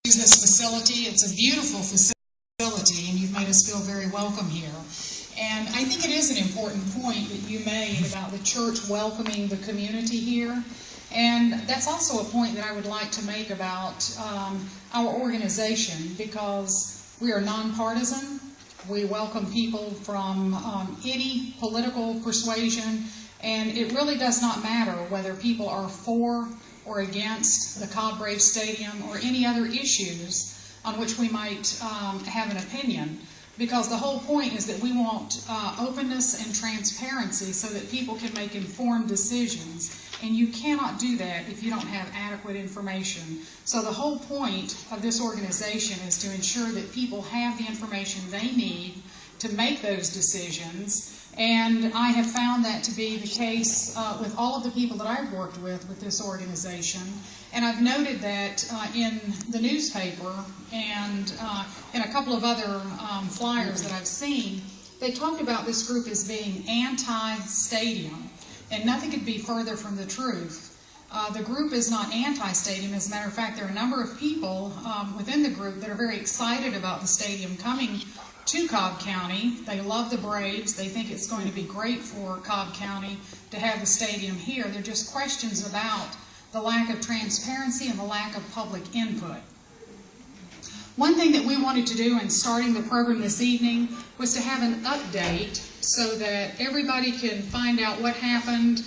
use this facility. It's a beautiful facility, and you've made us feel very welcome here. And I think it is an important point that you made about the church welcoming the community here. And that's also a point that I would like to make about our organization, because we are nonpartisan. We welcome people from any political persuasion, and it really does not matter whether people are for or against the Cobb Braves Stadium or any other issues on which we might have an opinion, because the whole point is that we want openness and transparency so that people can make informed decisions, and you cannot do that if you don't have adequate information. So the whole point of this organization is to ensure that people have the information they need to make those decisions. And I have found that to be the case with all of the people that I've worked with this organization. And I've noted that in the newspaper and in a couple of other flyers that I've seen, they talked about this group as being anti-stadium. And nothing could be further from the truth. The group is not anti-stadium. As a matter of fact, there are a number of people within the group that are very excited about the stadium coming to Cobb County. They love the Braves. They think it's going to be great for Cobb County to have the stadium here. They're just questions about the lack of transparency and the lack of public input. One thing that we wanted to do in starting the program this evening was to have an update so that everybody can find out what happened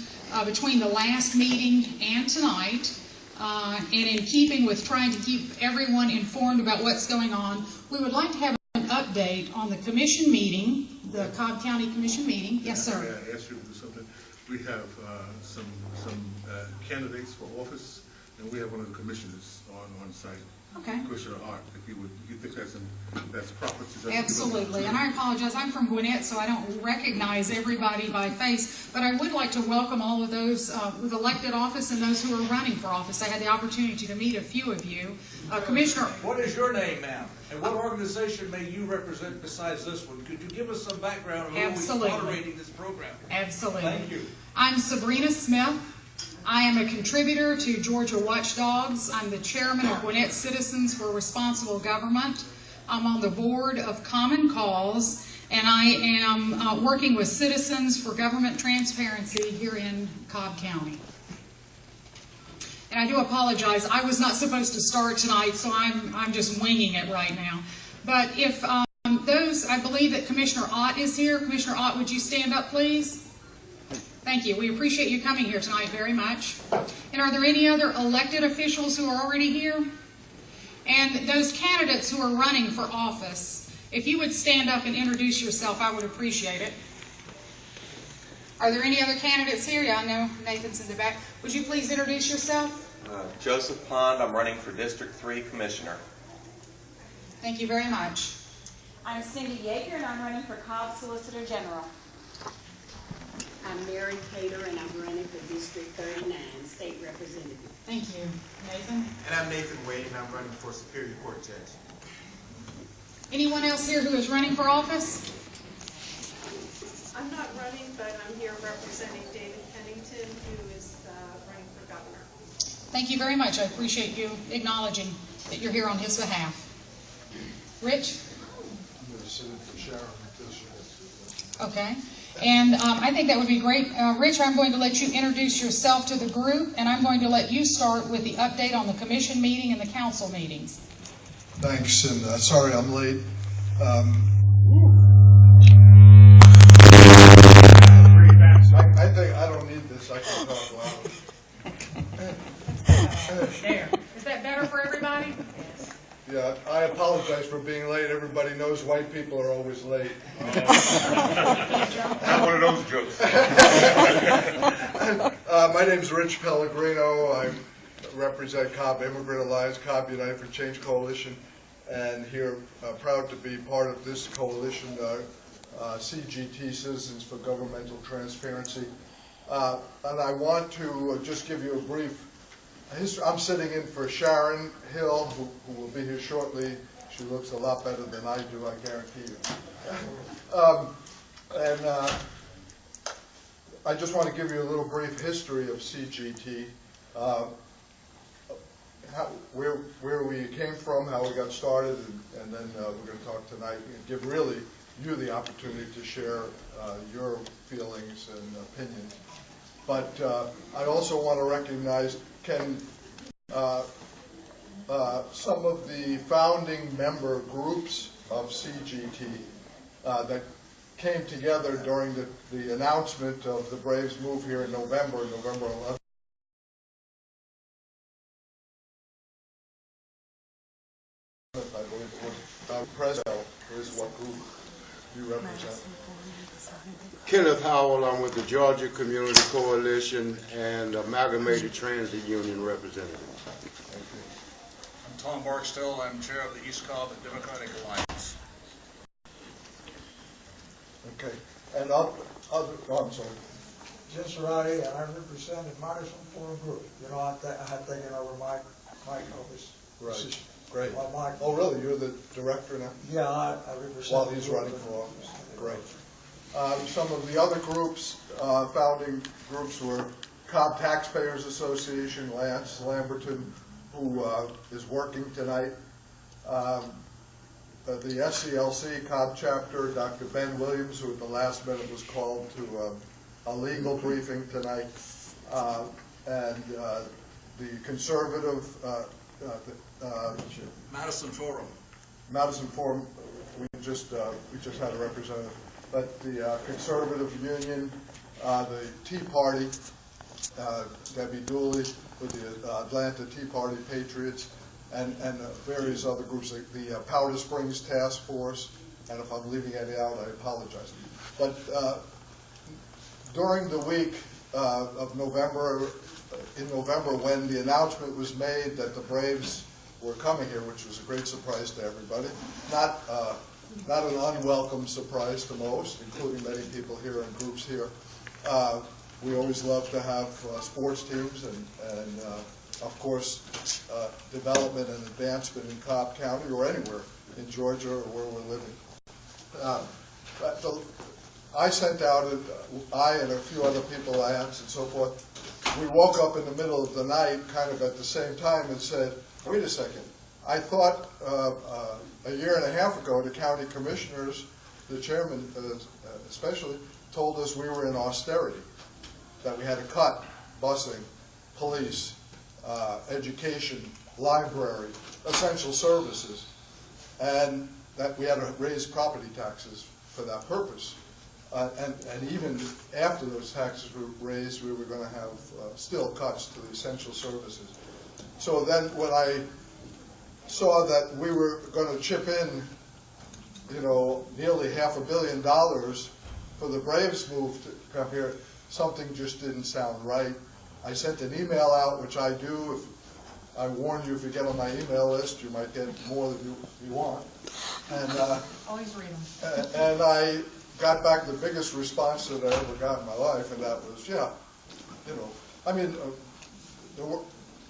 between the last meeting and tonight. And in keeping with trying to keep everyone informed about what's going on, we would like to have an update on the commission meeting, the Cobb County Commission meeting. Yes, sir. May I ask you to do something? We have some candidates for office, and we have one of the commissioners on site. Okay. Commissioner Art, if you think that's proper to Absolutely, and I apologize. I'm from Gwinnett, so I don't recognize everybody by face, but I would like to welcome all of those with elected office and those who are running for office. I had the opportunity to meet a few of you. Commissioner. What is your name, ma'am? And what organization may you represent besides this one? Could you give us some background on who is moderating this program? Absolutely. Thank you. I'm Sabrina Smith. I am a contributor to Georgia Watchdogs. I'm the chairman of Gwinnett Citizens for Responsible Government. I'm on the board of Common Cause, and I am working with Citizens for Government Transparency here in Cobb County. And I do apologize. I was not supposed to start tonight, so I'm just winging it right now. But if I believe that Commissioner Ott is here. Commissioner Ott, would you stand up, please? Thank you. We appreciate you coming here tonight very much. And are there any other elected officials who are already here? And those candidates who are running for office, if you would stand up and introduce yourself, I would appreciate it. Are there any other candidates here? Yeah, I know Nathan's in the back. Would you please introduce yourself? Joseph Pond. I'm running for District 3 Commissioner. Thank you very much. I'm Cindy Yeager, and I'm running for Cobb Solicitor General. I'm Mary Cater, and I'm running for District 39, State Representative. Thank you. Nathan? And I'm Nathan Wade, and I'm running for Superior Court Judge. Anyone else here who is running for office? I'm not running, but I'm here representing David Pennington, who is running for governor. Thank you very much. I appreciate you acknowledging that you're here on his behalf. Rich? I'm going to sit in for Sharon until she gets here. Okay. And I think that would be great. Rich, I'm going to let you introduce yourself to the group, and I'm going to let you start with the update on the commission meeting and the council meetings. Thanks, and sorry I'm late. I think I don't need this. I can talk loud. There. Is that better for everybody? Yeah, I apologize for being late. Everybody knows white people are always late. Not one of those jokes. My name's Rich Pellegrino. I represent Cobb Immigrant Alliance, Cobb United for Change Coalition, and here proud to be part of this coalition, CGT, Citizens for Governmental Transparency. And I want to just give you a brief history. I'm sitting in for Sharon Hill, who will be here shortly. She looks a lot better than I do, I guarantee you. I just want to give you a little brief history of CGT. where we came from, how we got started, and then we're going to talk tonight and give really you the opportunity to share your feelings and opinions. But I also want to recognize some of the founding member groups of CGT that came together during the announcement of the Braves move here in November 11th. I believe it was. President is what group you represent. Kenneth Howell, I'm with the Georgia Community Coalition and Amalgamated Transit Union representative. I'm Tom Barksdale. I'm chair of the East Cobb Democratic Alliance. Okay. And I'm sorry. Jim Cerati, and I represent the Madison Forum Group. You know, I had taken over Mike Opus. Right. Great. Mike, Oh, really? You're the director now? yeah, I represent. While he's running for office. Great. Some of the other groups, founding groups, were Cobb Taxpayers Association, Lance Lamberton, who is working tonight. The SCLC Cobb chapter, Dr. Ben Williams, who at the last minute was called to a legal briefing tonight, and the conservative Madison Forum. Madison Forum, we just had a representative, but the conservative union, the Tea Party, Debbie Dooley with the Atlanta Tea Party Patriots, and various other groups, like the Powder Springs Task Force, and if I'm leaving any out, I apologize. But during the week of November, in November, when the announcement was made that the Braves were coming here, which was a great surprise to everybody, not an unwelcome surprise to most, including many people here and groups here. We always love to have sports teams and of course, development and advancement in Cobb County or anywhere in Georgia or where we're living. I sent out, I and a few other people, Lance and so forth, we woke up in the middle of the night kind of at the same time and said, wait a second, I thought a year and a half ago the county commissioners, the chairman especially, told us we were in austerity, that we had to cut busing, police, education, library, essential services, and that we had to raise property taxes for that purpose. And even after those taxes were raised, we were going to have still cuts to the essential services. So then when I saw that we were going to chip in, you know, nearly $500 million for the Braves move to come here, something just didn't sound right. I sent an email out, which I do. I warn you, if you get on my email list, you might get more than you want. And always read them. And I got back the biggest response that I ever got in my life, and that was, yeah, you know, I mean, there were,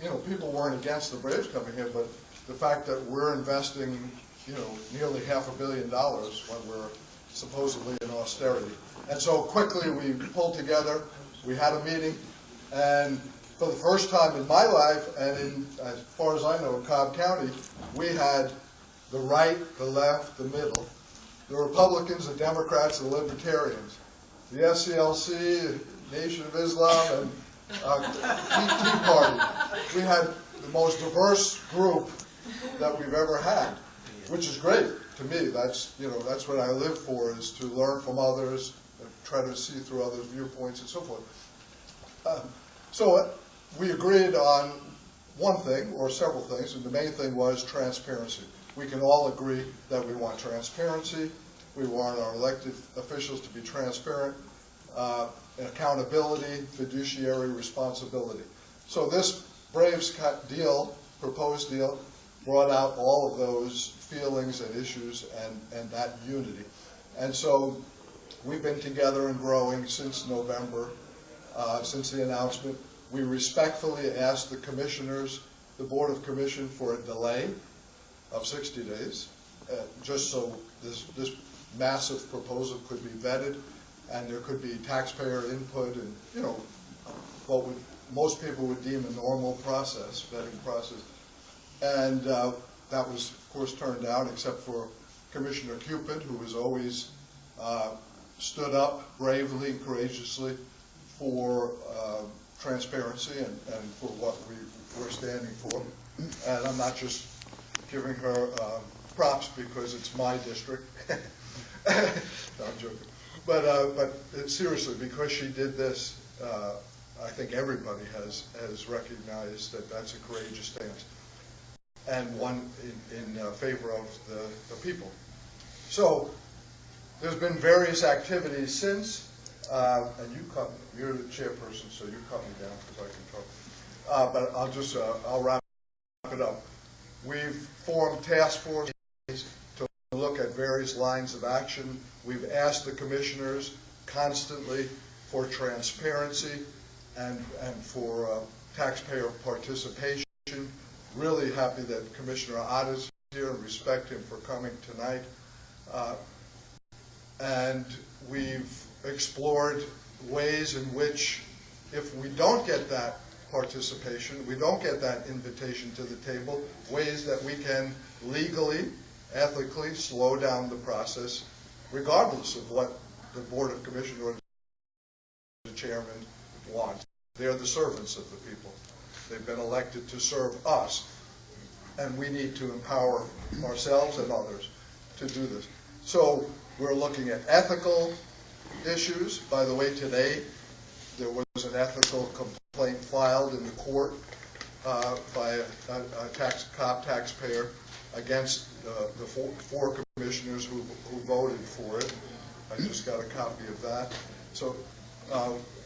you know, people weren't against the Braves coming here, but the fact that we're investing, you know, nearly $500 million when we're supposedly in austerity. And so quickly we pulled together, we had a meeting, and for the first time in my life, and in, as far as I know, in Cobb County, we had the right, the left, the middle, the Republicans, the Democrats, the Libertarians, the SCLC, Nation of Islam, and Tea Party. We had the most diverse group that we've ever had, which is great to me. That's, you know, that's what I live for, is to learn from others, and try to see through others' viewpoints and so forth. So we agreed on one thing, or several things, and the main thing was transparency. We can all agree that we want transparency. We want our elected officials to be transparent, accountability, fiduciary responsibility. So this Braves deal, proposed deal, brought out all of those feelings and issues and that unity. And so we've been together and growing since November, since the announcement. We respectfully asked the commissioners, the Board of Commission, for a delay of 60 days, just so this massive proposal could be vetted and there could be taxpayer input and, you know, what would most people would deem a normal process, vetting process. And that was, of course, turned down, except for Commissioner Cupid, who has always stood up bravely and courageously for transparency and for what we're standing for. And I'm not just giving her props because it's my district. No, I'm joking. But seriously, because she did this, I think everybody has recognized that that's a courageous stance, and one in favor of the people. So there's been various activities since, and you're the chairperson, so you cut me down because I can talk. But I'll wrap it up. We've formed task forces to look at various lines of action. We've asked the commissioners constantly for transparency and for taxpayer participation. Really happy that Commissioner Ott is here and respect him for coming tonight. And we've explored ways in which, if we don't get that participation, we don't get that invitation to the table, ways that we can legally, ethically slow down the process, regardless of what the Board of Commissioners or the chairman wants. They're the servants of the people. They've been elected to serve us, and we need to empower ourselves and others to do this. So we're looking at ethical issues. By the way, today there was an ethical complaint filed in the court by a taxpayer against the four commissioners who voted for it. I just got a copy of that. So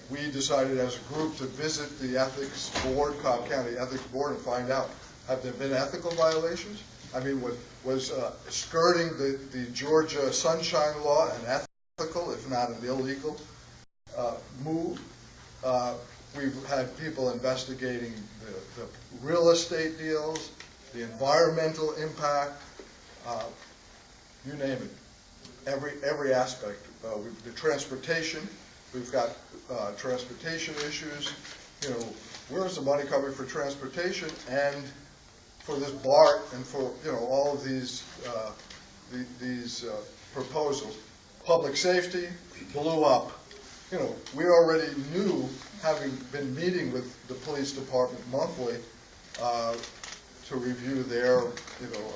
we decided as a group to visit the ethics board, Cobb County Ethics Board, and find out, have there been ethical violations? I mean, was skirting the Georgia Sunshine Law an ethical, if not an illegal, move? We've had people investigating the real estate deals, the environmental impact, you name it, every aspect. The transportation, we've got transportation issues. You know, where's the money coming for transportation and for this BART and for all of these proposals? Public safety blew up. We already knew, having been meeting with the police department monthly to review their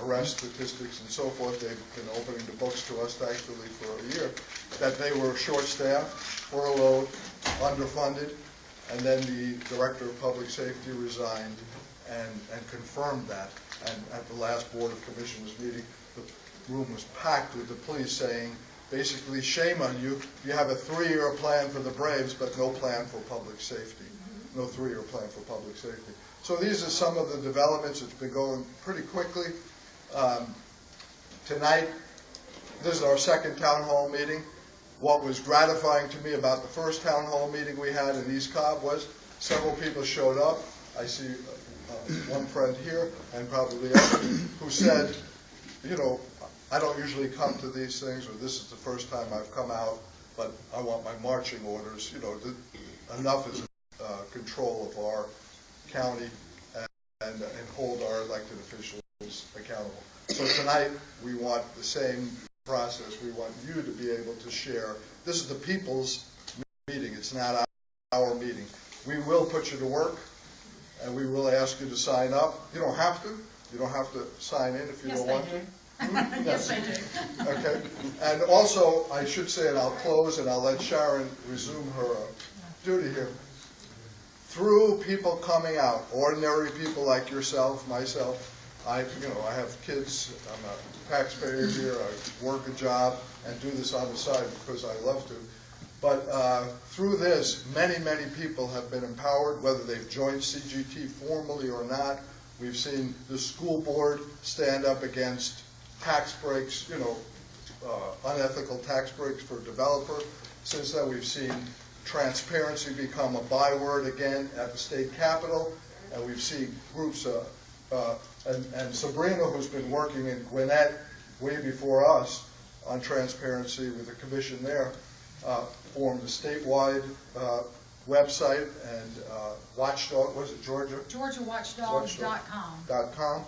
arrest statistics and so forth. They've been opening the books to us, thankfully, for a year, that they were short-staffed, furloughed, underfunded, and then the director of public safety resigned and confirmed that. And at the last Board of Commissioners meeting, the room was packed with the police saying, basically, shame on you. You have a 3-year plan for the Braves, but no plan for public safety. No 3-year plan for public safety. So these are some of the developments. It's been going pretty quickly. Tonight, this is our second town hall meeting. What was gratifying to me about the first town hall meeting we had in East Cobb was several people showed up. I see one friend here, and probably others, who said, I don't usually come to these things, or this is the first time I've come out, but I want my marching orders. Enough is control of our county and hold our elected officials accountable. So tonight, we want the same process. We want you to be able to share. This is the people's meeting. It's not our meeting. We will put you to work, and we will ask you to sign up. You don't have to. You don't have to sign in if you don't want to. Yes, I do. Okay. And also, I should say, and I'll close, and I'll let Sharon resume her duty here. Through people coming out, ordinary people like yourself, myself, I have kids. I'm a taxpayer here. I work a job and do this on the side because I love to. But through this, many, many people have been empowered, whether they've joined CGT formally or not. We've seen the school board stand up against tax breaks, unethical tax breaks for developer. Since then, we've seen transparency become a byword again at the state capitol, and we've seen groups, and Sabrina, who's been working in Gwinnett way before us on transparency with the commission there, formed a statewide website and watchdog, was it Georgia? GeorgiaWatchdogs.com. .com.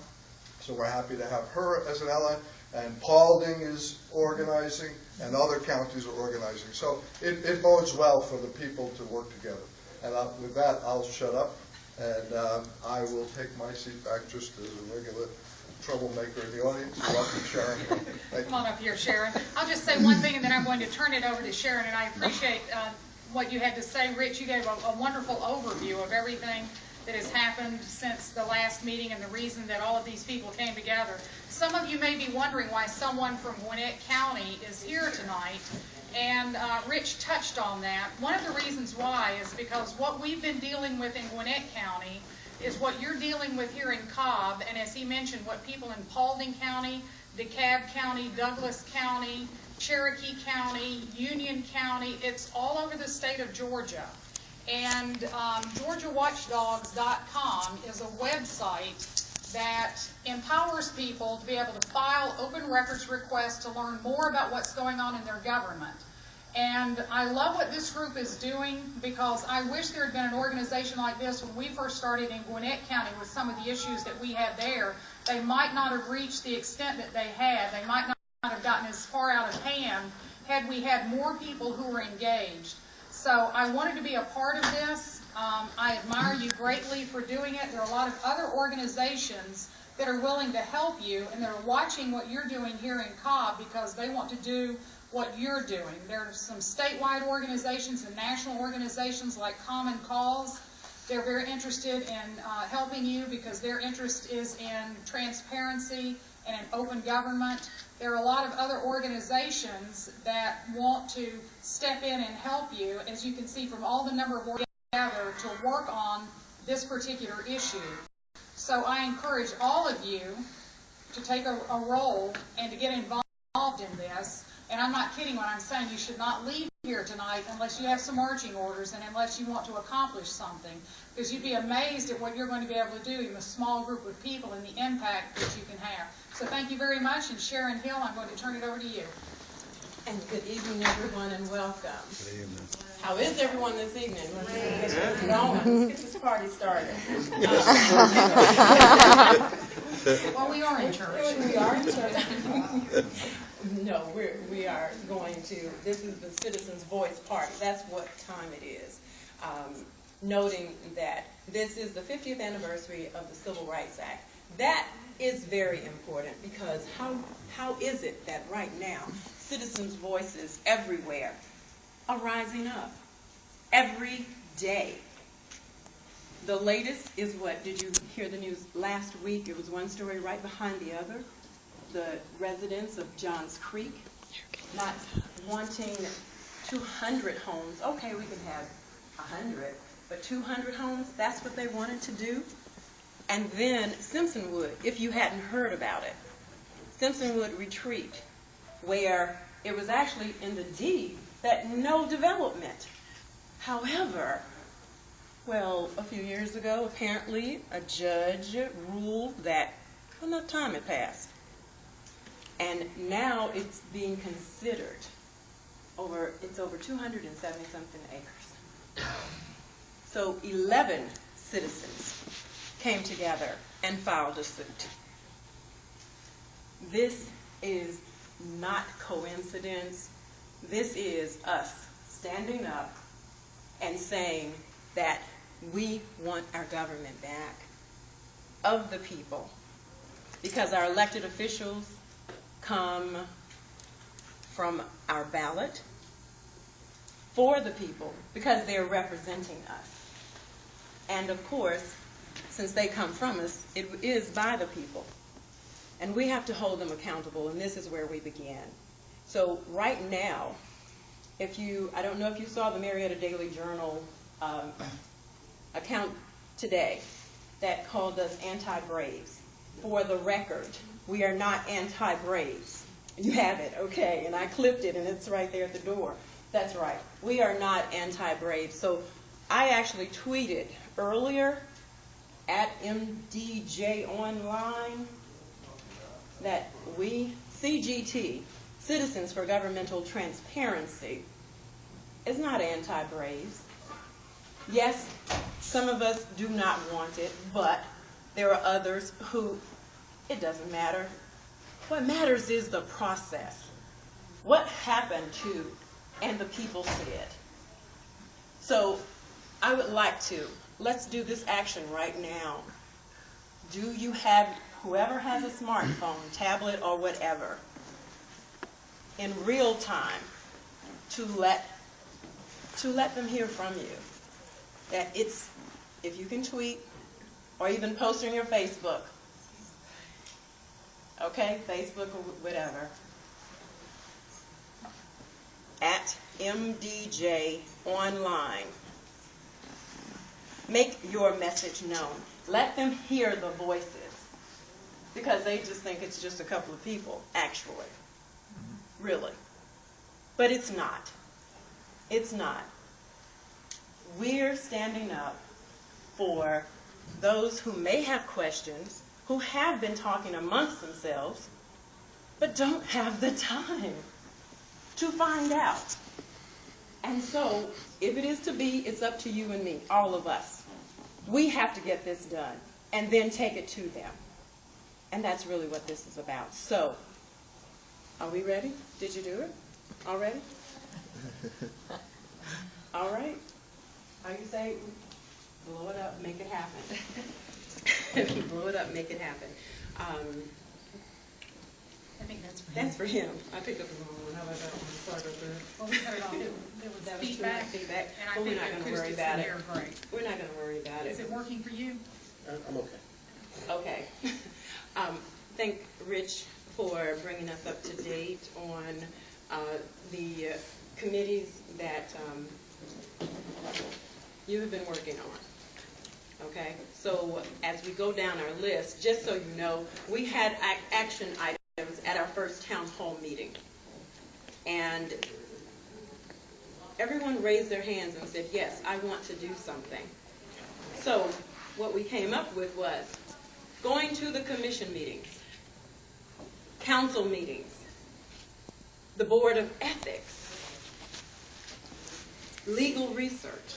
So we're happy to have her as an ally, and Paulding is organizing, and other counties are organizing. So it bodes well for the people to work together. And with that, I'll shut up, and I will take my seat back just as a regular troublemaker in the audience. Welcome, Sharon. Come on up here, Sharon. I'll just say one thing, and then I'm going to turn it over to Sharon, and I appreciate what you had to say. Rich, you gave a wonderful overview of everything that has happened since the last meeting and the reason that all of these people came together. Some of you may be wondering why someone from Gwinnett County is here tonight, and Rich touched on that. One of the reasons why is because what we've been dealing with in Gwinnett County is what you're dealing with here in Cobb, and as he mentioned, what people in Paulding County, DeKalb County, Douglas County, Cherokee County, Union County, it's all over the state of Georgia. And GeorgiaWatchdogs.com is a website that empowers people to be able to file open records requests to learn more about what's going on in their government. And I love what this group is doing, because I wish there had been an organization like this when we first started in Gwinnett County with some of the issues that we had there. They might not have reached the extent that they had. They might not have gotten as far out of hand had we had more people who were engaged. So I wanted to be a part of this. I admire you greatly for doing it. There are a lot of other organizations that are willing to help you, and they're watching what you're doing here in Cobb because they want to do what you're doing. There are some statewide organizations and national organizations like Common Cause. They're very interested in helping you because their interest is in transparency and in open government. There are a lot of other organizations that want to step in and help you, as you can see from all the number of organizations together to work on this particular issue. So I encourage all of you to take a role and to get involved in this. And I'm not kidding when I'm saying you should not leave here tonight unless you have some marching orders and unless you want to accomplish something, because you'd be amazed at what you're going to be able to do in a small group of people and the impact that you can have. So thank you very much, and Sharon Hill, I'm going to turn it over to you. And good evening, everyone, and welcome. Good evening. How is everyone this evening? Let's get this party started. Well, we are in church. We are in church. No, we are going to, this is the Citizens Voice Party. That's what time it is. Noting that this is the 50th anniversary of the Civil Rights Act. That is very important, because how is it that right now citizens' voices everywhere are rising up every day? The latest is what, did you hear the news last week? It was one story right behind the other. The residents of Johns Creek not wanting 200 homes. Okay, we can have 100, but 200 homes, that's what they wanted to do. And then Simpsonwood, if you hadn't heard about it, Simpsonwood Retreat, where it was actually in the deed that no development. However, well, a few years ago, apparently, a judge ruled that enough time had passed. And now it's being considered it's over 270-something acres. So 11 citizens came together and filed a suit. This is not coincidence. This is us standing up and saying that we want our government back of the people, because our elected officials come from our ballot for the people, because they're representing us. And of course, since they come from us, it is by the people. And we have to hold them accountable, and this is where we begin. So right now, I don't know if you saw the Marietta Daily Journal account today that called us anti-Braves. For the record, we are not anti-Braves. You have it, okay, and I clipped it, and it's right there at the door. That's right. We are not anti-Braves. So I actually tweeted earlier at MDJ Online that we, CGT, Citizens for Governmental Transparency, is not anti-Braves. Yes, some of us do not want it, but there are others who It doesn't matter. What matters is the process. What happened to, and the people said. So I would like to, let's do this action right now. Do you have, whoever has a smartphone, tablet, or whatever, in real time to let them hear from you? That it's, if you can tweet or even post on your Facebook, okay, Facebook or whatever, at MDJ Online. Make your message known. Let them hear the voices, because they just think it's just a couple of people, actually. Really. But it's not. It's not. We're standing up for those who may have questions, who have been talking amongst themselves, but don't have the time to find out. And so, if it is to be, it's up to you and me, all of us. We have to get this done and then take it to them. And that's really what this is about. So, are we ready? Did you do it? All ready? All right. How you say, blow it up, make it happen. Blow it up, make it happen. I think that's for him. That's for him. I picked up the wrong one. How about that one? Sorry about that. Well, we got it all. There was That was feedback, feedback. and I But think we're not the going to worry acoustics about in it. here are great. We're not going to worry about it. Is it working for you? I'm okay. Okay. Thank Rich for bringing us up to date on the committees that you have been working on. Okay? So as we go down our list, just so you know, we had action items at our first town hall meeting. And everyone raised their hands and said, yes, I want to do something. So what we came up with was going to the commission meetings, council meetings, the Board of Ethics, legal research.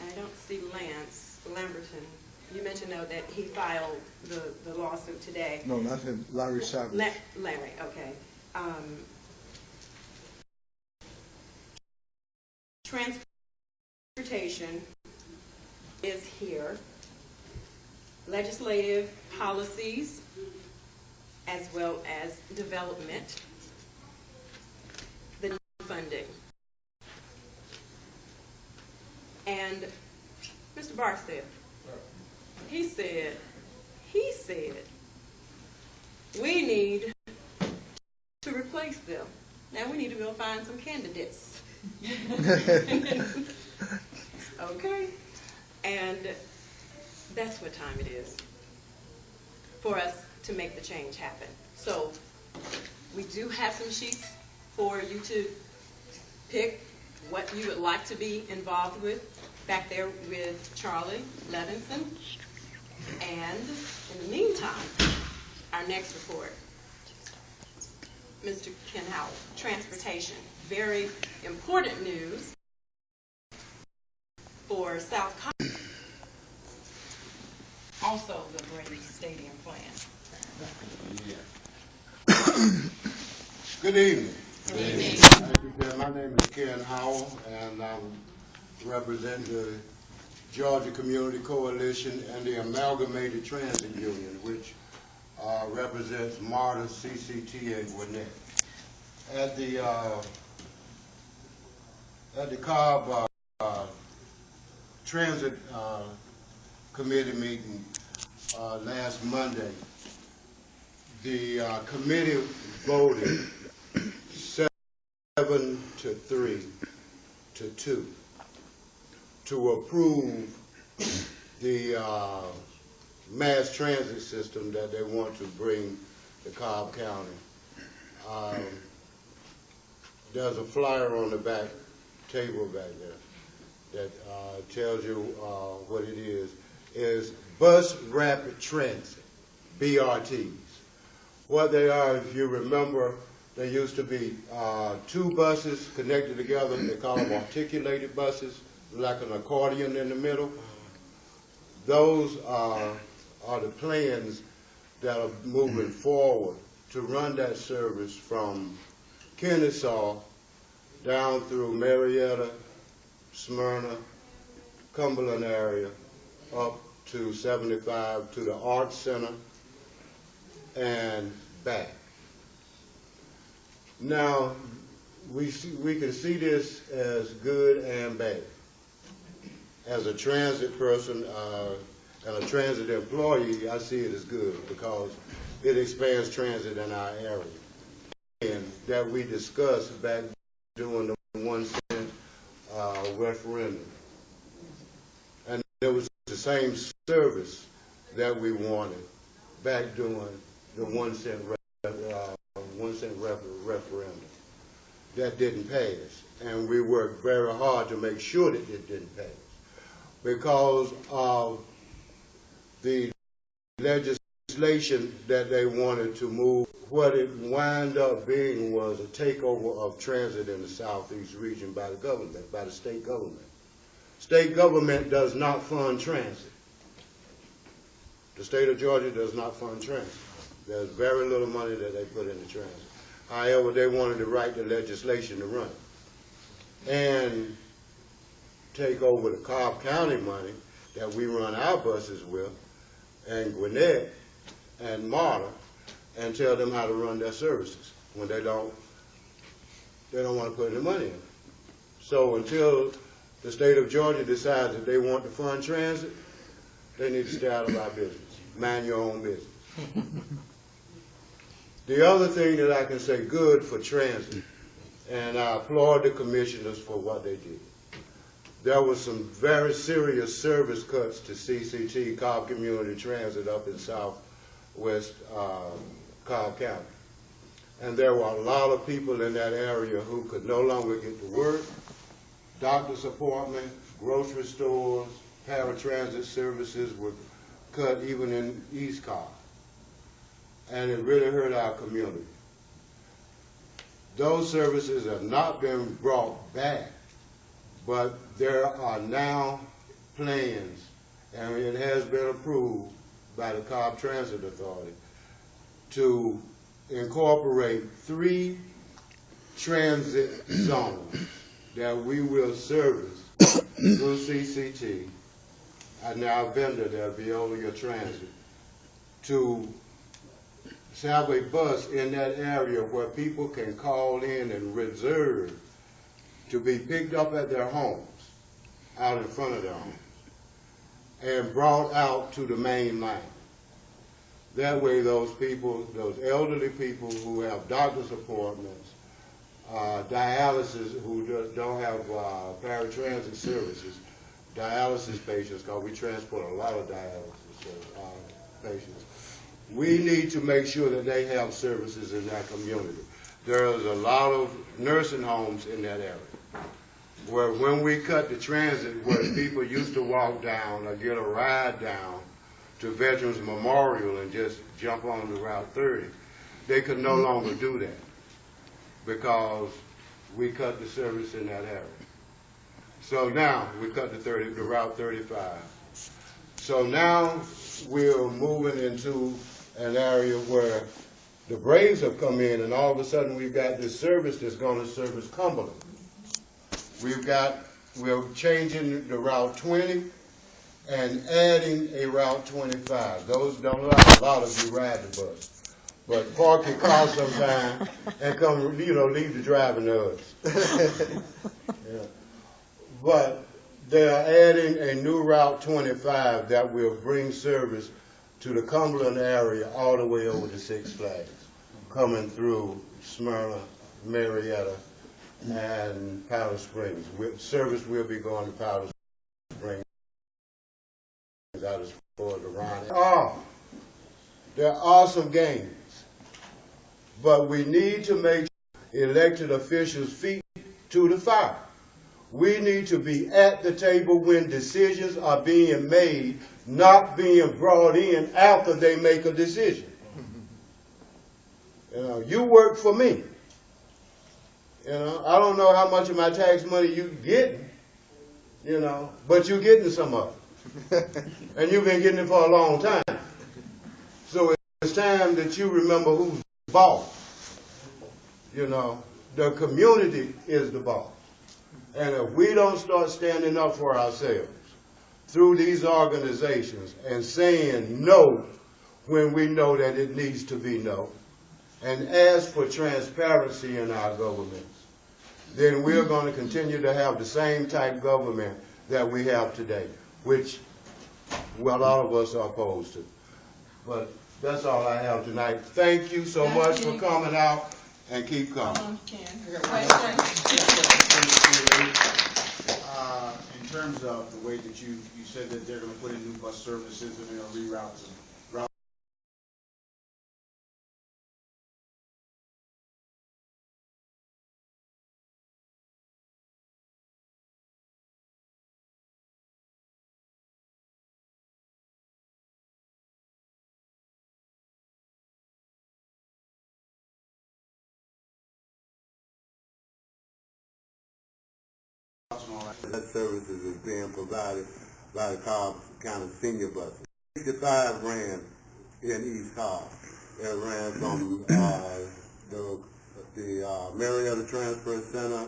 And I don't see Lance Lamberton. You mentioned, though, that he filed the lawsuit today. No, not him, Larry Savage. Larry, okay. Transportation is here. Legislative policies, as well as development, the funding. And Mr. Barstow, he said, we need to replace them. Now we need to go find some candidates. Okay? And that's what time it is for us to make the change happen. So we do have some sheets for you to pick what you would like to be involved with back there with Charlie Levinson. And in the meantime, our next report, Mr. Ken Howell, transportation. Very important news for South Carolina. Also the Braves Stadium plan. Yeah. Good evening. Good evening. Thank you, Ken. My name is Ken Howell, and I represent the Georgia Community Coalition and the Amalgamated Transit Union, which represents MARTA, CCT, and Gwinnett. At the Cobb Transit Committee meeting last Monday, the committee voted 7-3 to 2 to approve the mass transit system that they want to bring to Cobb County. There's a flyer on the back table back there that tells you what it is. It's Bus Rapid Transit, BRTs. What they are, if you remember, there used to be 2 buses connected together. They call them articulated buses, like an accordion in the middle. Those are the plans that are moving forward to run that service from Kennesaw down through Marietta, Smyrna, Cumberland area, up to 75 to the Arts Center and back. Now, we can see this as good and bad. As a transit person and a transit employee, I see it as good because it expands transit in our area. And that we discussed back during the 1 cent referendum. And it was the same service that we wanted back during the 1 cent referendum. That didn't pass. And we worked very hard to make sure that it didn't pass. Because of the legislation that they wanted to move, what it wound up being was a takeover of transit in the southeast region by the government, by the state government. State government does not fund transit. The state of Georgia does not fund transit. There's very little money that they put into transit. However, they wanted to write the legislation to run it and take over the Cobb County money that we run our buses with, and Gwinnett and Marta, and tell them how to run their services when they don't want to put any money in. So until the state of Georgia decides that they want to fund transit, they need to stay out of our business. Mind your own business. The other thing that I can say good for transit, and I applaud the commissioners for what they did. There was some very serious service cuts to CCT, Cobb Community Transit, up in southwest Cobb County. And there were a lot of people in that area who could no longer get to work, doctor's appointments, grocery stores, paratransit services were cut even in East Cobb. And it really hurt our community. Those services have not been brought back, but there are now plans, and it has been approved by the Cobb Transit Authority, to incorporate 3 transit zones that we will service through CCT and our vendor, there, Veolia Transit, to have a bus in that area where people can call in and reserve to be picked up at their homes, out in front of their homes, and brought out to the main line. That way those people, those elderly people who have doctor's appointments, dialysis, who don't have paratransit services, dialysis patients, because we transport a lot of dialysis patients, we need to make sure that they have services in that community. There's a lot of nursing homes in that area, where when we cut the transit, where people used to walk down or get a ride down to Veterans Memorial and just jump on the Route 30, they could no longer do that because we cut the service in that area. So now we cut the Route 35. So now we're moving into an area where the Braves have come in, and all of a sudden we've got this service that's going to service Cumberland. We're changing the Route 20 and adding a Route 25. Those don't allow a lot of you ride the bus, but park your car sometime and come, leave the driving to us. Yeah. But they're adding a new Route 25 that will bring service to the Cumberland area all the way over to Six Flags, coming through Smyrna, Marietta, and Powder Springs. Service will be going to Powder Springs out as far as the Rhine. There are some gains, but we need to make elected officials' feet to the fire. We need to be at the table when decisions are being made, not being brought in after they make a decision. You work for me. I don't know how much of my tax money you're getting, but you're getting some of it. And you've been getting it for a long time. So It's time that you remember who's boss. You know, the community is the boss. And if we don't start standing up for ourselves through these organizations and saying no when we know that it needs to be no, and ask for transparency in our governments, then we're going to continue to have the same type government that we have today, which, well, all of us are opposed to. But that's all I have tonight. Thank you so much for coming out, and keep coming. In terms of the way that you said that they're going to put in new bus services and they're going to reroute them. That services is being provided by the Cobb County senior buses. 65 ran in East Cobb. It ran from the Marietta Transfer Center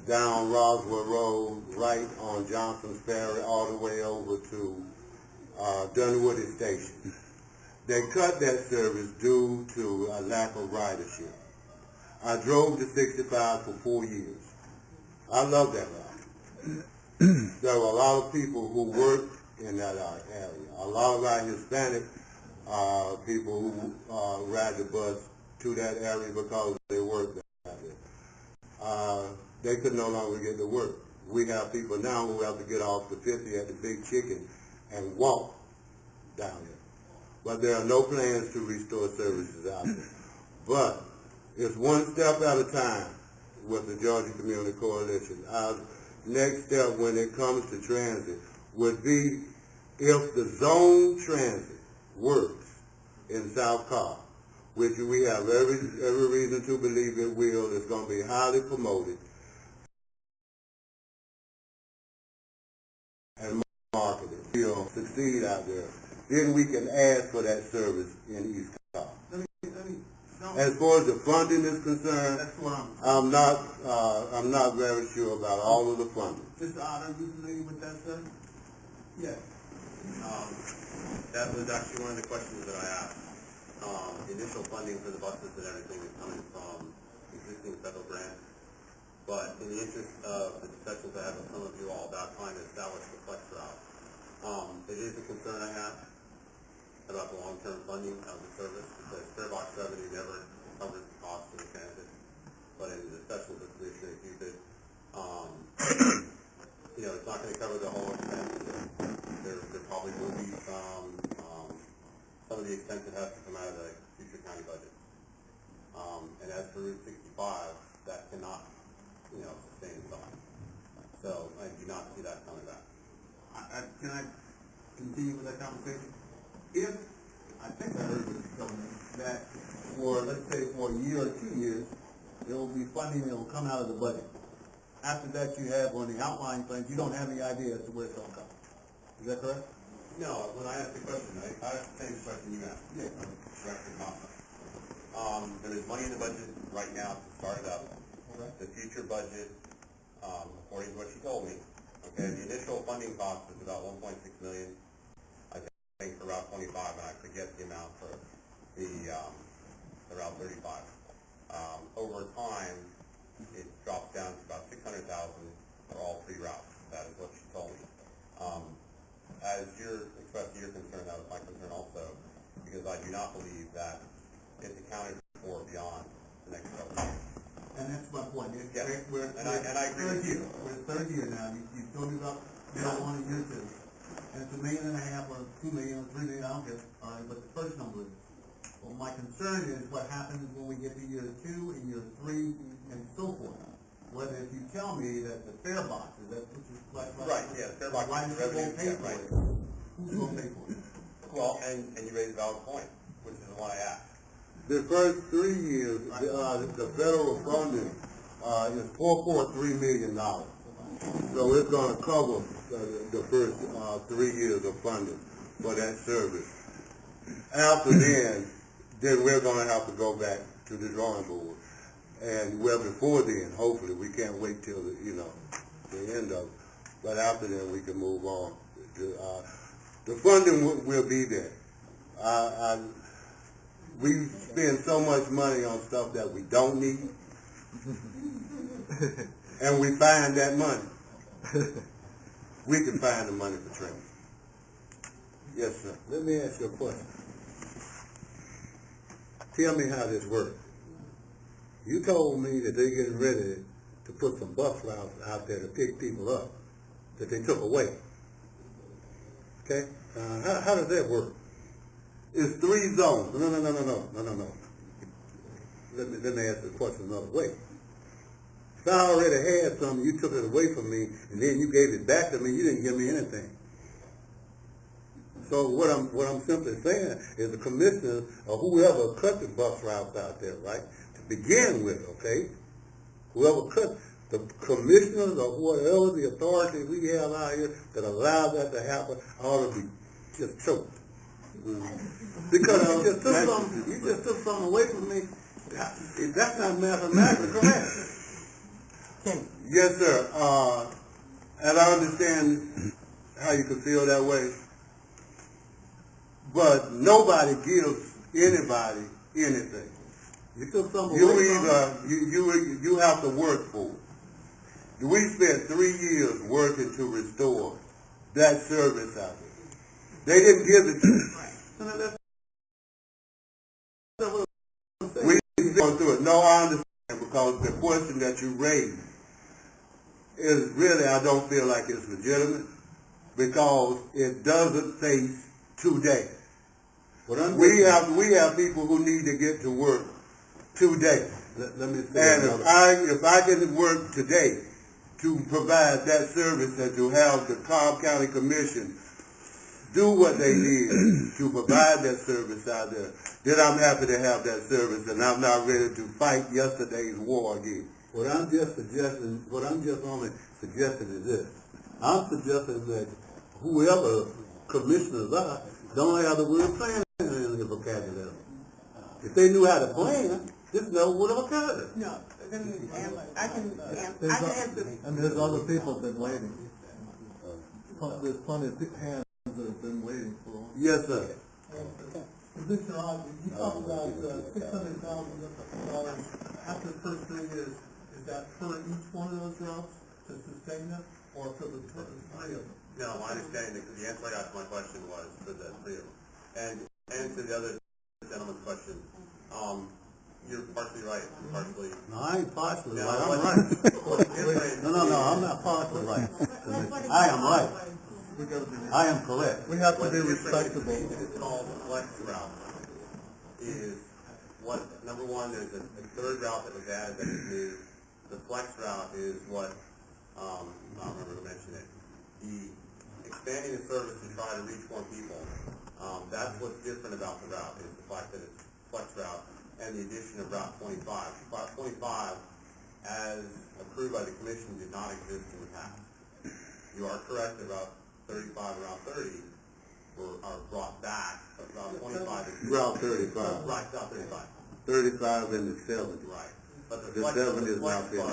down Roswell Road, right on Johnson's Ferry, all the way over to Dunwoody Station. They cut that service due to a lack of ridership. I drove the 65 for 4 years. I love that route. There were a lot of people who worked in that area. A lot of our Hispanic people who ride the bus to that area because they worked there. They could no longer get to work. We have people now who have to get off the 50 at the Big Chicken and walk down there. But there are no plans to restore services out there. But it's one step at a time with the Georgia Community Coalition. Our next step when it comes to transit would be if the zone transit works in South Cobb, which we have every reason to believe it will. It's going to be highly promoted and marketed. We'll succeed out there. Then we can ask for that service in East Cobb. As far as the funding is concerned, I'm not very sure about all of the funding. Mr. Otter, are you familiar with that, sir? Yes. That was actually one of the questions that I asked. Initial funding for the buses and everything is coming from existing federal grants. But in the interest of the discussions I had with some of you all about trying to establish the flex route, it is a concern I have about the long-term funding of the service, because fare box revenue never covers the cost of the transit. But in the discussions with Commissioner Cupid, it's not going to cover the whole expense. There probably will be some of the expense that has to come out of the future county budget. And as for Route 65, that cannot, sustain itself. So I do not see that coming back. Can I continue with that conversation? If, I think I heard Mr. Tillman, that for, let's say, for a year or 2 years, there will be funding that will come out of the budget. After that, you have on the outline plans, you don't have any idea as to where it's going to come. Is that correct? No, when I asked the question, I asked the same question you asked. Yeah. Director Costa. There is money in the budget right now to start it up. Okay. The future budget, according to what she told me, okay, the initial funding cost is about $1.6 million. I think for Route 25, and I forget the amount for the Route 35. Over time, it drops down to about $600,000 for all 3 routes. That is what she told me. As you're expressing your concern, that was my concern also, because I do not believe that it's accounted for beyond the next couple of years. And that's my point. Yes. And I agree with you. We're third year now. You told me about marijuana year 2. And it's $1.5 million or $2 million or $3 million, I don't care. All right, but the first number is. Well, my concern is what happens when we get to year 2 and year 3 and so forth. Whether if you tell me that the fare boxes, which is like right, yeah, the fare boxes, why the revenue pay for right. it. Who's going to pay for it? Well, and you raise a valid point, which is the one I asked. The first 3 years, the federal funding is $4.3 million. So it's going to cover the first 3 years of funding for that service. After then we're gonna have to go back to the drawing board. And well, before then, hopefully, we can't wait till the, the end of it. But after then, we can move on. The funding will be there. We spend so much money on stuff that we don't need, and we find that money. We can find the money for training. Yes, sir. Let me ask you a question. Tell me how this works. You told me that they're getting ready to put some bus routes out there to pick people up that they took away. Okay? How does that work? It's 3 zones. No. Let me ask the question another way. If I already had something, you took it away from me, and then you gave it back to me, you didn't give me anything. So what I'm simply saying is the commissioner or whoever cut the bus routes out there, right, to begin with, okay, whoever cut the commissioners or whatever the authority we have out here that allows that to happen ought to be just choked. Because you just took something away from me. That's not mathematically correct. Yes, sir. And I understand how you could feel that way. But nobody gives anybody anything. You took something away from me. You have to work for it. We spent 3 years working to restore that service out there. They didn't give it to us. We've gone through it. No, I understand, because the question that you raised is really, I don't feel like it's legitimate, because it doesn't face today. We have people who need to get to work today. Let me say and if I can work today to provide that service and to have the Cobb County Commission do what they did to provide that service out there, then I'm happy to have that service, and I'm not ready to fight yesterday's war again. What I'm just only suggesting is this. I'm suggesting that whoever commissioners are don't have the word plan in their vocabulary. If they knew how to plan, this never would have occurred. No, I can answer. And there's other people that have been waiting. There's plenty of hands that have been waiting for. Yes, sir. Commissioner Hodges, you talked about $600,000 after the first 3 years. Is that for each one of those routes to sustain them, or for the 3 of them? No, my understanding, the answer I got to my question was for the 3 of them. And to the other gentleman's question, you're partially right, partially. No, I ain't partially right. I'm right. No, I'm not partially right. I am right. I am correct. We have to be respectable. It's called flex route. Is what number one? There's a 3rd route that was added that is new. The flex route is what I don't remember who mentioned it. The expanding the service to try to reach more people. That's what's different about the route, is the fact that it's flex route and the addition of Route 25. Route 25, as approved by the commission, did not exist in the past. You are correct that Route 35 and Route 30 are brought back, but Route 25 is... Route 35. Right, Route 35. 35 and the 70. Right. But the 70 is not being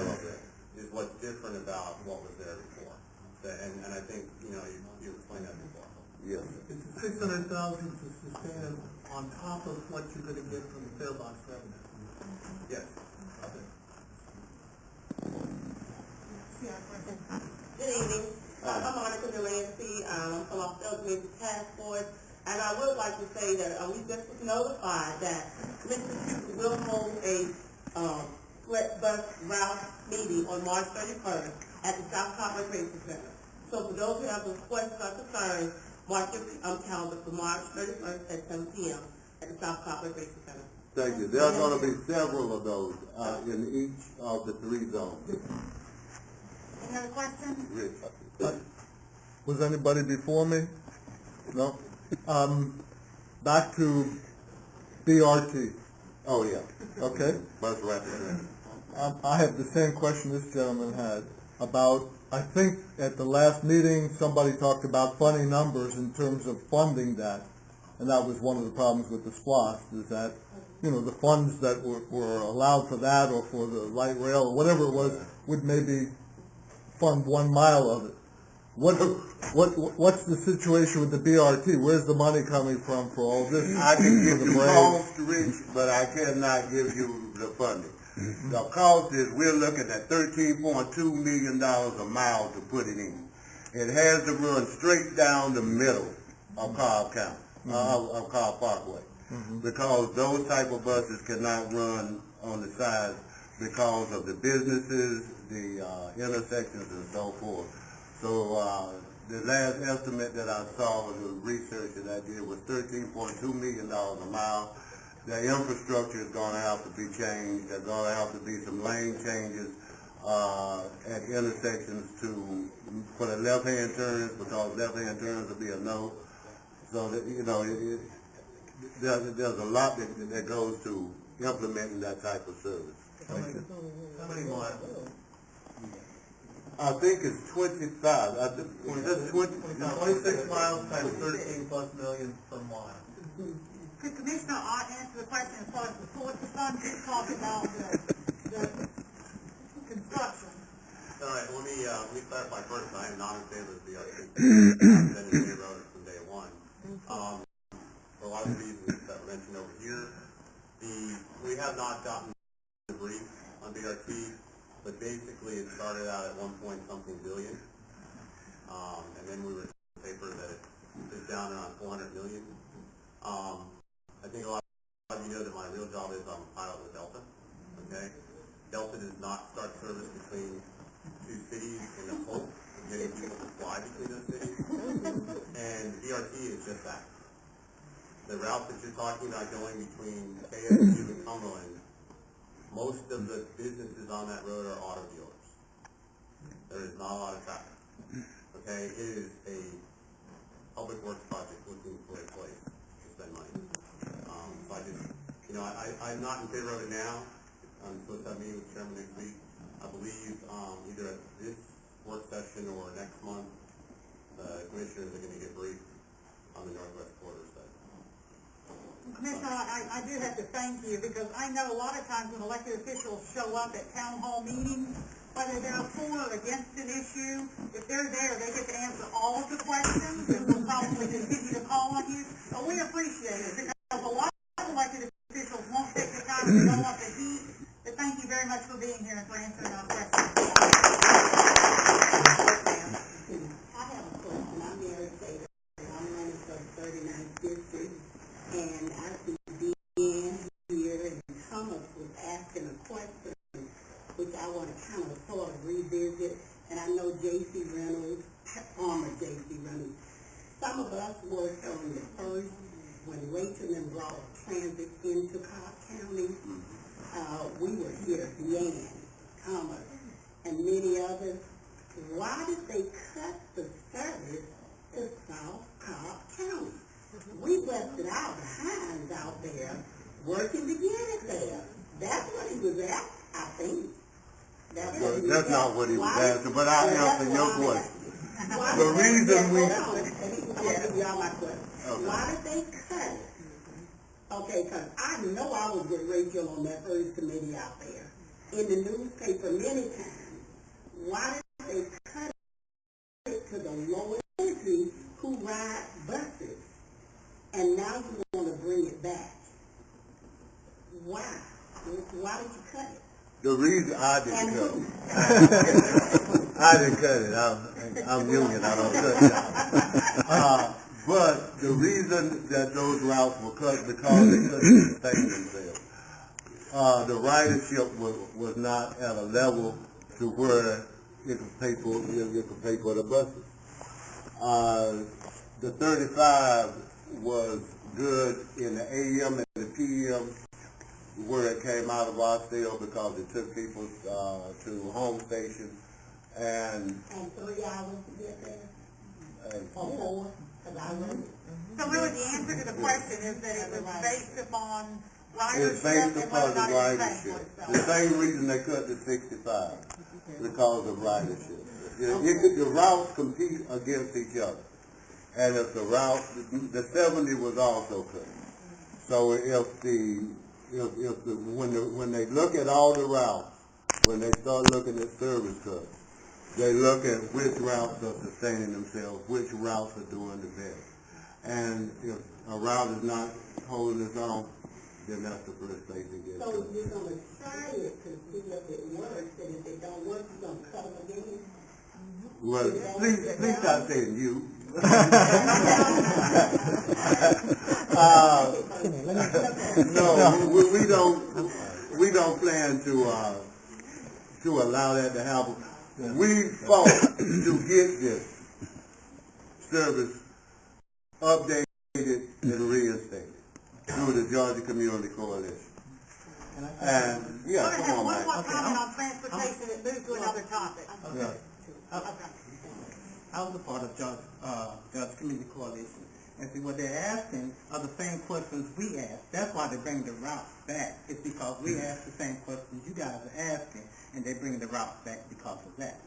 is what's different about what was there before. And I think, you explained that before. Yes. It's $600,000 to sustain them on top of what you're going to get from the fair box revenue. Yes. Good evening. I'm Monica Delancey. I'm from our Governmental Task Force. And I would like to say that we just was notified that Commissioner Cooper will hold a flex bus route meeting on March 31st at the South Cobb Recreation Center. So for those who have some questions or concerns, mark your calendar for March 31st at 7 p.m. at the South Cobb Recreation Center. Thank you. There are going to be several of those in each of the 3 zones. Any other questions? Was anybody before me? No? Back to BRT. Oh, yeah. Okay. Bus rapid. I have the same question this gentleman had about, I think at the last meeting, somebody talked about funny numbers in terms of funding that. and that was one of the problems with the SPLOST, is that, you know, the funds that were allowed for that or for the light rail or whatever it was would maybe fund 1 mile of it. What's the situation with the BRT? Where's the money coming from for all this? I can give you cost, Rich, but I cannot give you the funding. The cost is, we're looking at $13.2 million a mile to put it in. It has to run straight down the middle of Cobb County, of Cobb Parkway, because those type of buses cannot run on the sides because of the businesses, the intersections, and so forth. So the last estimate that I saw, the research that I did, was $13.2 million a mile. The infrastructure is going to have to be changed. There's going to have to be some lane changes at intersections for the left-hand turns, because left-hand turns will be a no. So that, you know, there's a lot that goes to implementing that type of service. How many miles? I think it's 25. I think that's 26 miles times 13 plus million per mile. Could Commissioner Ott answer the question as far as the source of funds? He's talking about the construction. All right, let me clarify first. I am not in favor of the BRT. I've been in favor of it from day one. For a lot of the reasons that were mentioned over here, we have not gotten the brief on BRT, but basically it started out at 1-point-something billion, and then we were in paper that it is down around 400 million. I think a lot of you know that my real job is I'm a pilot with Delta. Okay, Delta does not start service between two cities in the hope of getting people to fly between those cities, and BRT is just that. The route that you're talking about going between KSU and Cumberland, most of the businesses on that road are auto dealers. There is not a lot of traffic. Okay, it is a public works project looking for a place to spend money. So I just, you know, I'm not in favor of it now. I'm supposed to have a meeting with the chairman next week. I believe either at this work session or next month, the commissioners are going to get briefed on the Northwest Corridor study. Commissioner, I do have to thank you, because I know a lot of times when elected officials show up at town hall meetings, whether they're for or against an issue, if they're there, they get to answer all of the questions, and we'll probably continue to call on you. But we appreciate it, because a lot of elected officials won't take the time to go up the heat. But thank you very much for being here and for answering our questions. I have a question. I'm Mary Taylor. I'm running for the 39th district, and I began here, and Thomas was asking a question, which I want to kind of sort of revisit. And I know J.C. Reynolds, former J.C. Reynolds, some of us worked on the first, when Rachel and brought transit into Cobb County. We were here, Deanne, Thomas, and many others. Why did they cut the service to South Cobb County? We busted our behinds out there working to get it there. That's what he was at, I think. That's not what he was asking, but I'll answer your question. The reason we... Why did they cut it? Okay, because I know I was with Rachel on that first committee out there. In the newspaper many times. Why did they cut it to the lower entry who ride buses? And now you want to bring it back. Why? Why did you cut it? The reason I didn't cut it. I didn't cut it. I'm union. I don't cut it. But the reason that those routes were cut, because they couldn't sustain themselves. The ridership was not at a level to where you could pay for the buses. The 35 was good in the AM and the PM, where it came out of Rossdale, because it took people to home station, and 3 hours to get there? Or 4? So really the answer to the question is that it was based upon ridership. It's based upon the ridership. The same reason they cut to 65, because of ridership. The routes compete against each other. and if the route, the 70 was also cut. So when they look at all the routes, when they start looking at service cuts, they look at which routes are sustaining themselves, which routes are doing the best. And if a route is not holding its own, then that's the first place to get So cut. you're going to try it to see if it works, and if it don't work, you're going to cut them again? Well, please stop saying you. No, we don't plan to allow that to happen. We fought to get this service updated and reinstated through the Georgia Community Coalition. And yeah, come on, Mike. One more comment on transportation and move to another topic. Okay. I was a part of Georgia Community Coalition, and see what they're asking are the same questions we asked. That's why they bring the routes back. It's because we ask the same questions you guys are asking, and they bring the routes back because of that.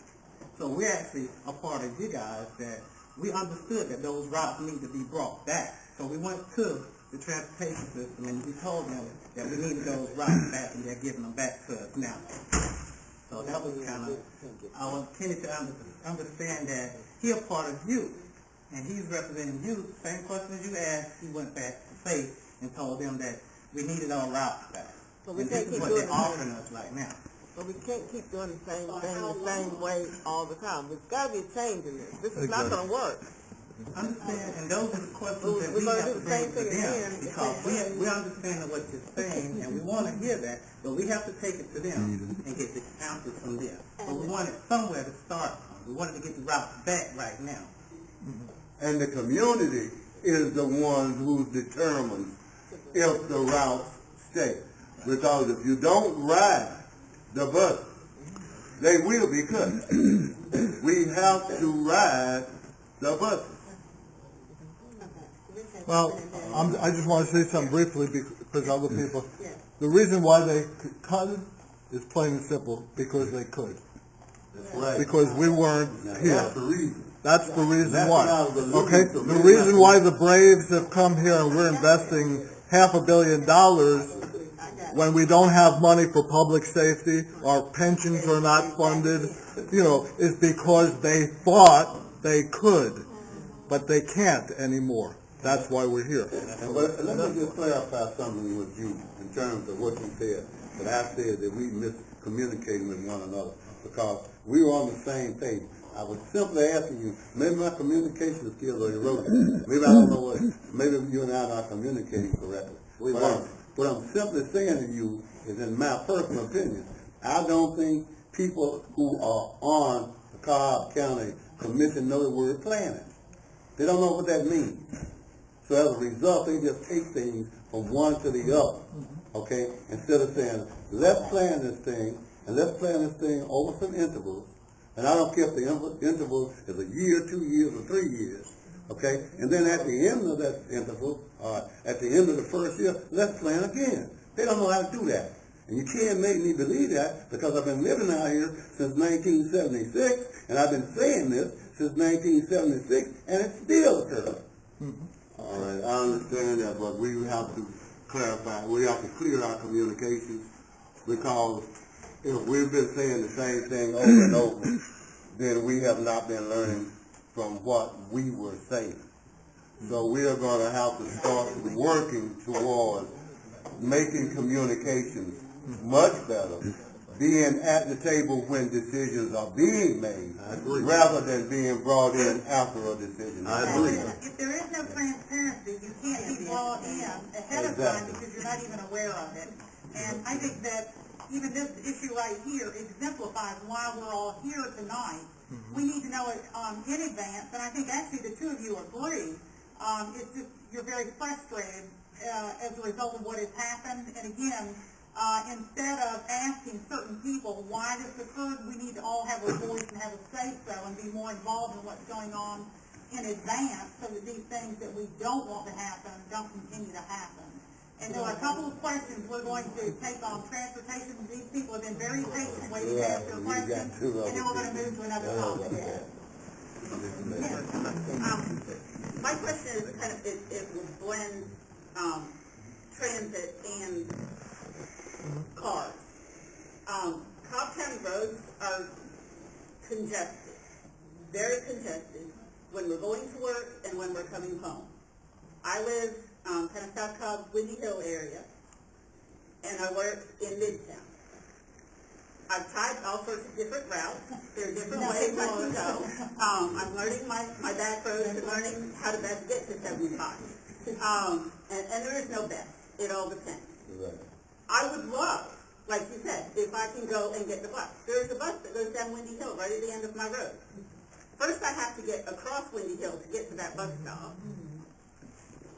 So we're actually a part of you guys that we understood that those routes need to be brought back. So we went to the transportation system and we told them that we needed those routes back, and they're giving them back to us now. So that was kind of, I was tending to understand that he's a part of you, and he's representing you. Same questions you asked, he went back to Faith and told them that we needed our routes back. But we and can't this is keep what doing they're offering us right now. But we can't keep doing the same thing the same way all the time. There's got to be a change in this. This is not going to work. Understand, and those are the questions that we have to bring to them, because we understand what you're saying, and we want to hear that, but we have to take it to them and get the answers from them. But we want it somewhere to start from. We wanted to get the routes back right now. And the community is the one who determines if the routes stay. Because if you don't ride the bus, they will be cut. We have to ride the buses. Well, I just want to say something briefly because other people, the reason why they cut it is plain and simple, because they could. Right. Because we weren't here. That's the reason. That's the reason That's why. what I was alluding Okay? to. The reason why the Braves have come here and we're investing $500 million when we don't have money for public safety, our pensions are not funded, is because they thought they could, but they can't anymore. That's why we're here. But let me just clarify something with you in terms of what you said. That I said that we miscommunicated with one another because we were on the same page. I was simply asking you, maybe my communication skills are eroded. Maybe I don't know what, maybe you and I are not communicating correctly. What I'm simply saying to you is, in my personal opinion, I don't think people who are on the Cobb County Commission know the word planning. They don't know what that means. So as a result, they just take things from one to the other, okay? Instead of saying, let's plan this thing, and let's plan this thing over some intervals. And I don't care if the interval is a year, 2 years, or 3 years, okay? And then at the end of that interval, at the end of the first year, let's plan again. They don't know how to do that. And you can't make me believe that, because I've been living out here since 1976, and I've been saying this since 1976, and it's still occurring. All right, I understand that, but we have to clarify, we have to clear our communications, because if we've been saying the same thing over and over, then we have not been learning from what we were saying. So we are going to have to start working towards making communications much better, being at the table when decisions are being made, rather than being brought in after a decision. I agree. If there is no transparency, you can't be brought in ahead of time because you're not even aware of it. And I think that even this issue right here exemplifies why we're all here tonight. We need to know it in advance, and I think actually the two of you agree. It's just you're very frustrated as a result of what has happened. And again, instead of asking certain people why this occurred, we need to all have a voice and have a say-so and be more involved in what's going on in advance, so that these things that we don't want to happen don't continue to happen. And there are a couple of questions we're going to take on transportation. These people have been very patient waiting to ask their questions, and then we're going to move to another topic. My question is kind of, it will blend transit and cars. Cobb County roads are congested, very congested, when we're going to work and when we're coming home. I live kind of South Cobb, Windy Hill area, and I work in Midtown. I've tried all sorts of different routes. There are different ways I can go. I'm learning my back roads and learning how to best get to 75. And there is no best. It all depends. I would love, like you said, if I can go and get the bus. There's a bus that goes down Windy Hill right at the end of my road. First I have to get across Windy Hill to get to that bus stop,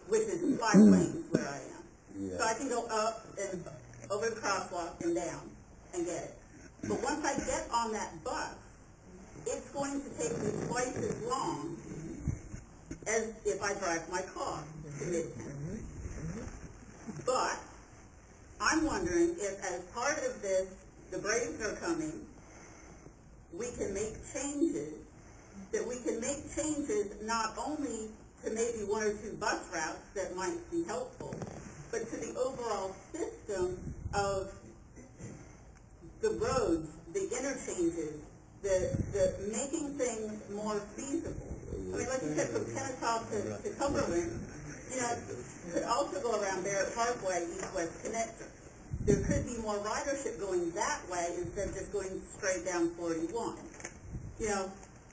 which is 5 lanes where I am. So I can go up and over the crosswalk and down and get it. But once I get on that bus, it's going to take me twice as long as if I drive my car to Midtown. But I'm wondering if, as part of this, the Braves are coming, we can make changes, that we can make changes not only to maybe 1 or 2 bus routes that might be helpful, but to the overall system of the roads, the interchanges, the making things more feasible. I mean, like you said, from Kennesaw to Cumberland, you know, could also go around Barrett Parkway, East-West Connector. There could be more ridership going that way instead of just going straight down 41. You know,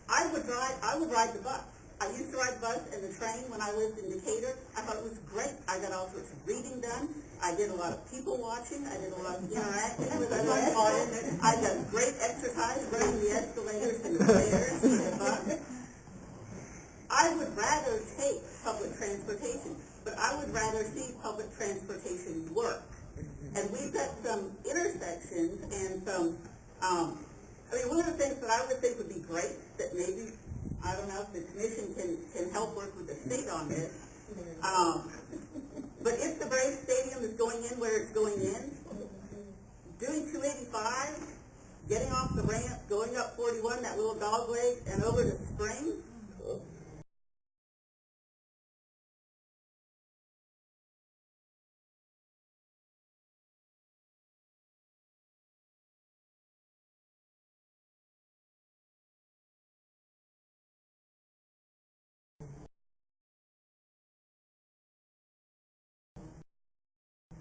I would ride the bus. I used to ride the bus and the train when I lived in Decatur. I thought it was great. I got all sorts of reading done. I did a lot of people watching. I did a lot of interacting with other people. I did great exercise running the escalators and the stairs in the bus. I would rather take public transportation, but I would rather see public transportation work. And we've got some intersections and some, I mean, one of the things that I would think would be great, that maybe, I don't know if the commission can help work with the state on this, but if the Braves Stadium is going in where it's going in, doing 285, getting off the ramp, going up 41, that little dog leg, and over to Spring,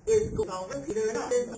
is going over either in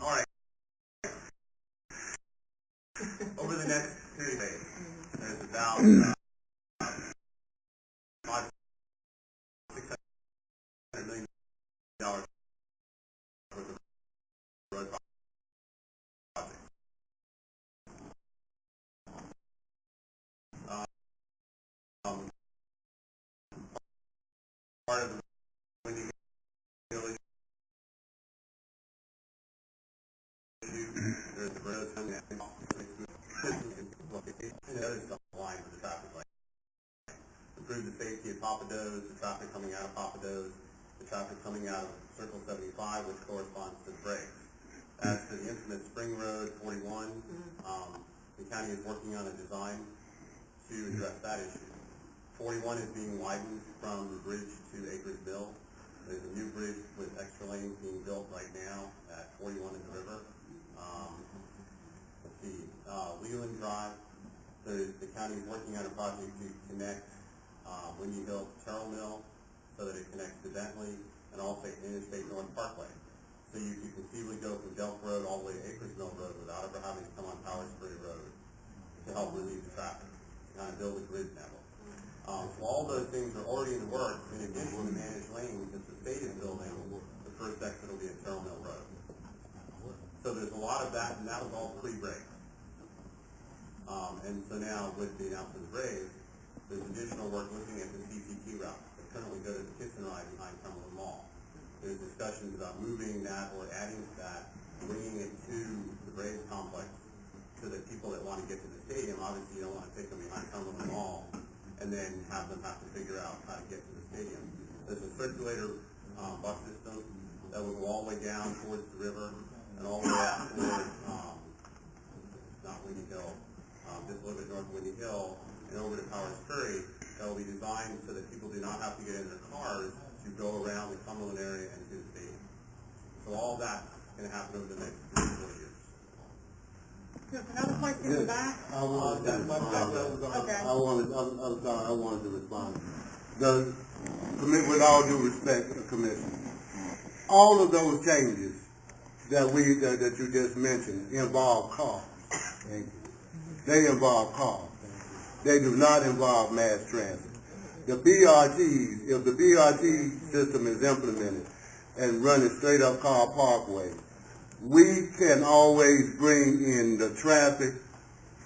All right. Over the next 2 days, there's about $600 million worth of road projects. Part of the Windy Hill issue, there's the roads coming out, and other stuff aligned with the traffic light. Improve the safety of Papados, the traffic coming out of Papados, the traffic coming out of Circle 75, which corresponds to the Braves. As to the infamous Spring Road 41, the county is working on a design to address that issue. 41 is being widened from the bridge to Acres Mill. There's a new bridge with extra lanes being built right now at 41 in the river. Let's see, Leland Drive, the county is working on a project to connect Windy Hill to Terrell Mill so that it connects to Bentley and also Interstate North Parkway. So you can conceivably go from Delk Road all the way to Acres Mill Road without ever having to come on Power Spray Road to help relieve the traffic, to kind of build a grid network. So all those things are already in the works. In addition to managed lanes at the stadium building, the first exit will be at Terrell Mill Road. So there's a lot of that, and that was all pre-break. And so now with the announcement of Brave, there's additional work looking at the CCT route that currently go to the Kitchen Ride behind Cumberland Mall. There's discussions about moving that or adding to that, bringing it to the Braves complex so that people that want to get to the stadium, obviously you don't want to take them behind Cumberland Mall and then have them have to figure out how to get to the stadium. There's a circulator bus system that will go all the way down towards the river and all the way out toward, not Windy Hill, just a little bit north of Windy Hill and over to Powers Ferry. That will be designed so that people do not have to get in their cars to go around the Cumberland area and to the stadium. So all that's going to happen over the next 3 to 4 years. There's another question in the back. I wanted to respond. With all due respect, Commissioner, all of those changes that you just mentioned involve cars. Thank you. They involve cars. They do not involve mass transit. The BRTs, if the BRT system is implemented and running straight up Carr Parkway, we can always bring in the traffic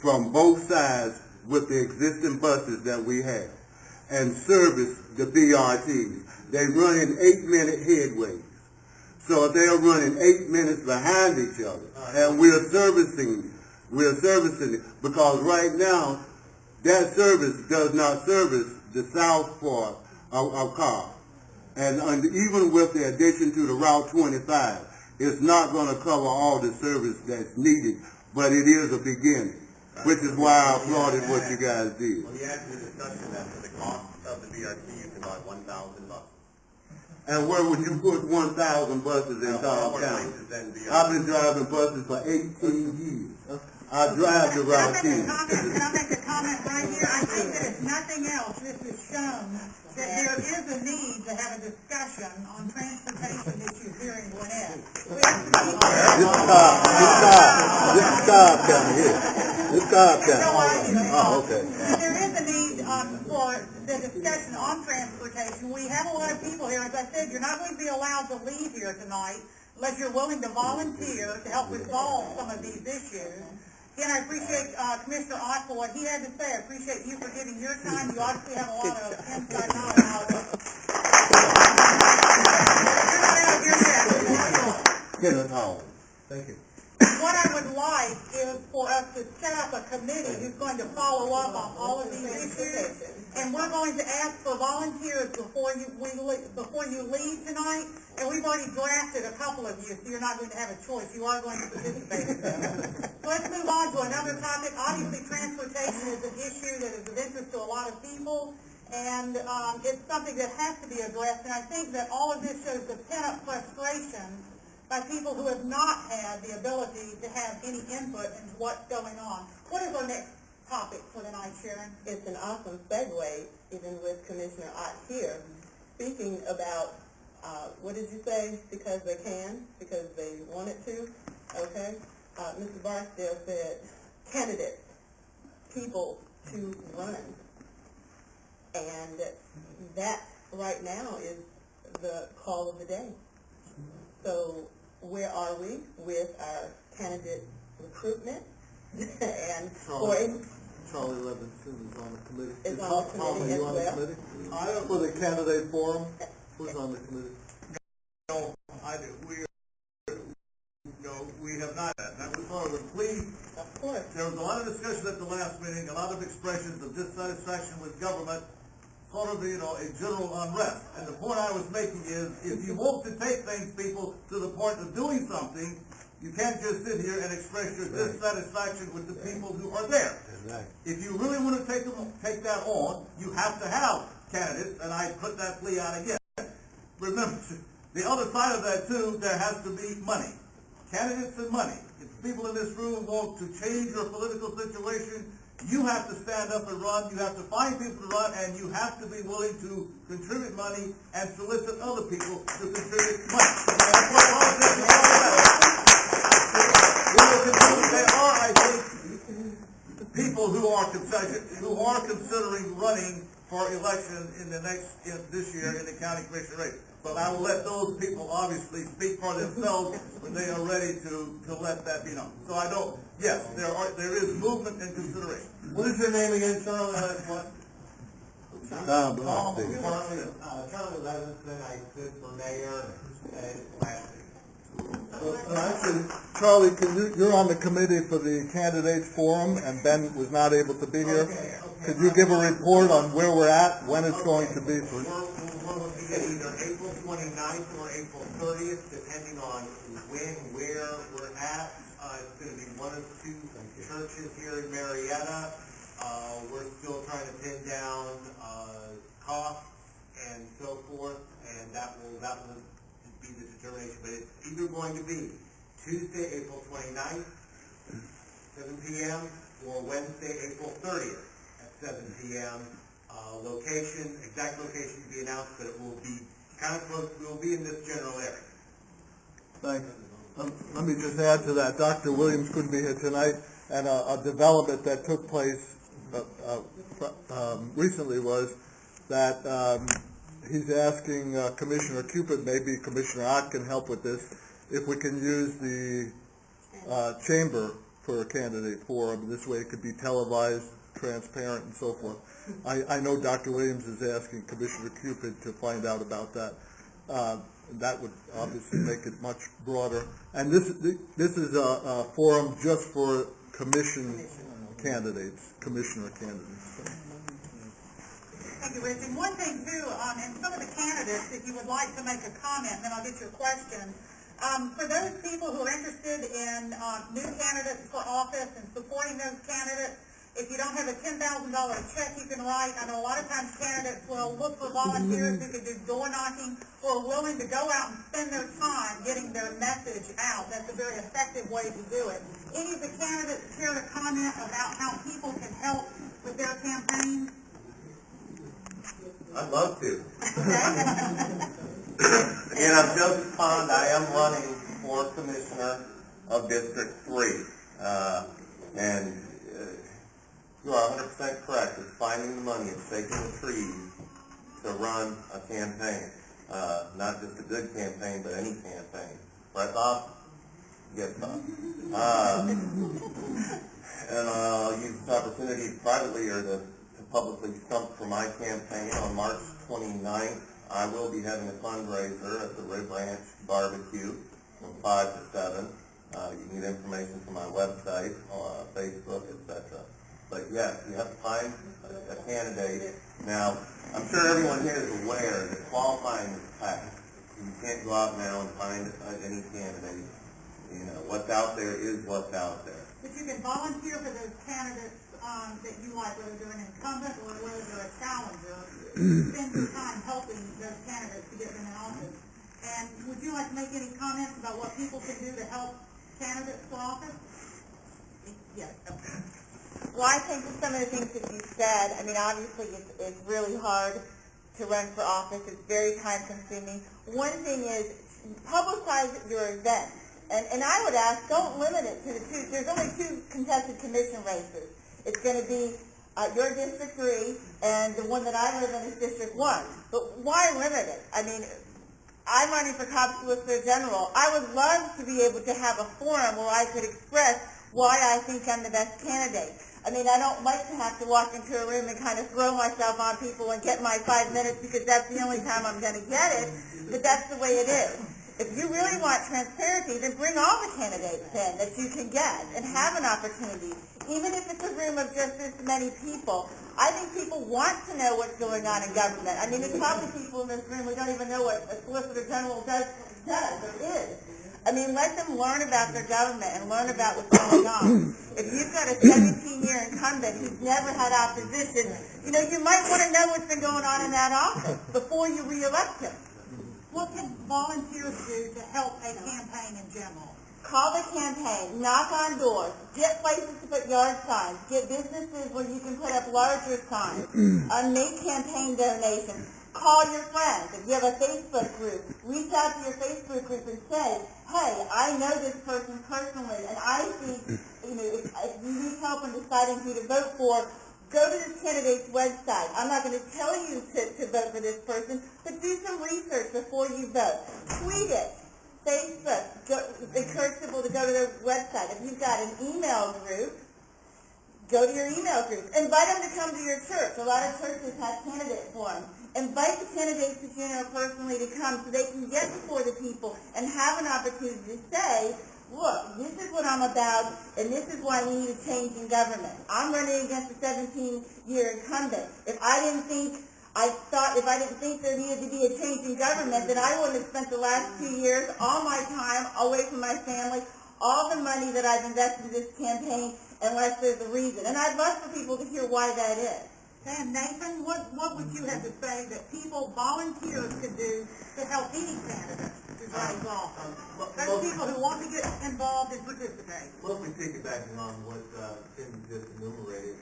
from both sides with the existing buses that we have and service the BRTs. They run in 8-minute headways. So if they're running 8 minutes behind each other, and we're servicing it, because right now, that service does not service the south part of Carr. And even with the addition to the Route 25, it's not going to cover all the service that's needed, but it is a beginning, which is why I applauded what you guys did. Well, you asked the discussion that for the cost of the BRT, you can buy 1,000 buses. And where would you put 1,000 buses in Cobb County? I've been driving buses for 18 years. I drive the Route 10. Can I make a comment right here? I think that if nothing else, this has shown that there is a need to have a discussion on transportation issues here in Gwinnett. This is Cobb County here. This is Cobb County. Oh, okay. There is a need for the discussion on transportation. We have a lot of people here. As I said, you're not going to be allowed to leave here tonight unless you're willing to volunteer to help resolve some of these issues. Again, I appreciate Commissioner Ott for what he had to say. I appreciate you for giving your time. You obviously have a lot of inside knowledge. Thank you. What I would like is for us to set up a committee who's going to follow up on all of these issues, and we're going to ask for volunteers before you leave tonight. And we've already drafted a couple of you, so you're not going to have a choice. You are going to participate in this. So let's move on to another topic. Obviously, transportation is an issue that is of interest to a lot of people, and it's something that has to be addressed. And I think that all of this shows the pent-up frustration by people who have not had the ability to have any input into what's going on. What is our next topic for the night, Sharon? It's an awesome segue, even with Commissioner Ott here, speaking about, what did you say? Because they can, because they wanted to, okay? Mr. Barksdale said candidates, people to run. And that right now is the call of the day. So where are we with our candidate recruitment? And Charlie Levinson is on the committee. Is on the committee as well. I am for the candidate forum. Who's on the committee? No, we have not. That was part of the plea. Of course. There was a lot of discussion at the last meeting, a lot of expressions of dissatisfaction with government, sort of, a general unrest. And the point I was making is, if you want to take things, people, to the point of doing something, you can't just sit here and express your dissatisfaction with the people who are there. Right. If you really want to take that on, you have to have candidates, and I put that plea out again. Remember, the other side of that, too, there has to be money. Candidates and money. If people in this room want to change your political situation, you have to stand up and run, you have to find people to run, and you have to be willing to contribute money and solicit other people to contribute money. That's what politics is all about. There are, I think, people who are considering running for election in this year in the county commission race. But I will let those people obviously speak for themselves when they are ready to let that be known. So I don't, yes, there is movement and consideration. What is your name again, Charlie? Charlie Levinson. I stood for mayor last year. Actually, Charlie, you're on the committee for the candidates forum, and Ben was not able to be here. Okay. Could you give a report on where we're at, when it's going to be? We'll be at either April 29th or April 30th, depending on where we're at. It's going to be one of two churches here in Marietta. We're still trying to pin down costs and so forth, and that will be the determination. But it's either going to be Tuesday, April 29th, 7 p.m., or Wednesday, April 30th. 7 p.m. Exact location to be announced, but it will be kind of close. We'll be in this general area. Thanks. Let me just add to that. Dr. Williams couldn't be here tonight, and a development that took place recently was that he's asking Commissioner Cupid, maybe Commissioner Ott can help with this, if we can use the chamber for a candidate forum. This way it could be televised, transparent, and so forth. I know Dr. Williams is asking Commissioner Cupid to find out about that. That would obviously make it much broader. And this is a forum just for commissioner candidates. Thank you, Rich. And one thing too, and some of the candidates, if you would like to make a comment, then I'll get your question. For those people who are interested in new candidates for office and supporting those candidates, if you don't have a $10,000 check you can write, I know a lot of times candidates will look for volunteers who can do door knocking or are willing to go out and spend their time getting their message out. That's a very effective way to do it. Any of the candidates care to comment about how people can help with their campaigns? I'd love to. Again, I'm Joseph Pond. I am running for commissioner of District 3. And you are 100% correct. It's finding the money. It's shaking the trees to run a campaign. Not just a good campaign, but any campaign. Right, Bob? Yes, Bob. And I'll use this opportunity privately or to publicly stump for my campaign on March 29th. I will be having a fundraiser at the Rib Ranch Barbecue from 5 to 7. You can get information from my website, Facebook, etc. But yes, you have to find a candidate. Now, I'm sure everyone here is aware that qualifying is passed. You can't go out now and find any candidate. You know, what's out there is what's out there. But you can volunteer for those candidates that you like, whether they're an incumbent or whether they're a challenger. Spend your time helping those candidates to get them in office. And would you like to make any comments about what people can do to help candidates for office? Yes. Well, I think some of the things that you said, I mean, obviously it's really hard to run for office. It's very time consuming. One thing is publicize your events. And I would ask, don't limit it to the two. There's only 2 contested commission races. It's going to be your District 3 and the one that I live in is District 1. But why limit it? I mean, I'm running for Cobb Solicitor General. I would love to be able to have a forum where I could express why I think I'm the best candidate. I mean, I don't like to have to walk into a room and kind of throw myself on people and get my 5 minutes because that's the only time I'm going to get it, but that's the way it is. If you really want transparency, then bring all the candidates in that you can get and have an opportunity. Even if it's a room of just this many people, I think people want to know what's going on in government. I mean, there's probably people in this room who don't even know what a Solicitor General does or is. I mean, let them learn about their government and learn about what's going on. If you've got a 17-year incumbent who's never had opposition, you know, you might want to know what's been going on in that office before you re-elect him. What can volunteers do to help a campaign in general? Call the campaign, knock on doors, get places to put yard signs, get businesses where you can put up larger signs, make campaign donations, call your friends. If you have a Facebook group, reach out to your Facebook group and say, hey, I know this person personally, and I think, you know, if you need help in deciding who to vote for, Go to this candidate's website. I'm not going to tell you to vote for this person, but do some research before you vote. Tweet it. Facebook. Encourage people to go to their website. If you've got an email group, go to your email group. Invite them to come to your church. A lot of churches have candidate forums. Invite the candidates that you know personally to come so they can get before the people and have an opportunity to say, look, this is what I'm about, and this is why we need a change in government. I'm running against a 17-year incumbent. If I didn't think there needed to be a change in government, then I wouldn't have spent the last 2 years, all my time, away from my family, all the money that I've invested in this campaign, unless there's a reason. And I'd love for people to hear why that is. And Nathan, what would you have to say that people, volunteers, could do to help any candidate to raise office? Those people who want to get involved and participate. Mostly piggybacking on what Tim just enumerated.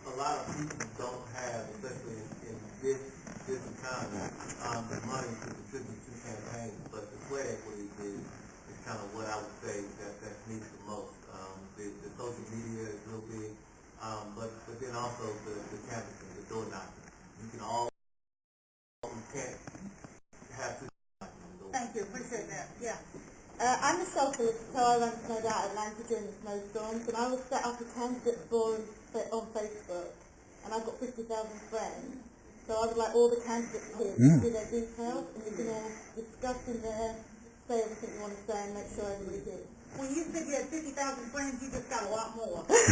A lot of people don't have, especially in this economy, the money to contribute to campaigns. But the sweat equity is kind of what I would say that's needed the most. The social media is real big. But then also the canvassing, the door knocking. You can't have to. Thank you, appreciate that. Yeah. I'm a selfish, so I went to my dad and I'm during the snowstorms, and I was set up a candidate forum on Facebook, and I've got 50,000 friends. So I would like all the candidates here to do their details, and you can all discuss in there, say everything you want to say, and make sure everybody hears. When you said you had 50,000 friends, you just got a lot more. Well,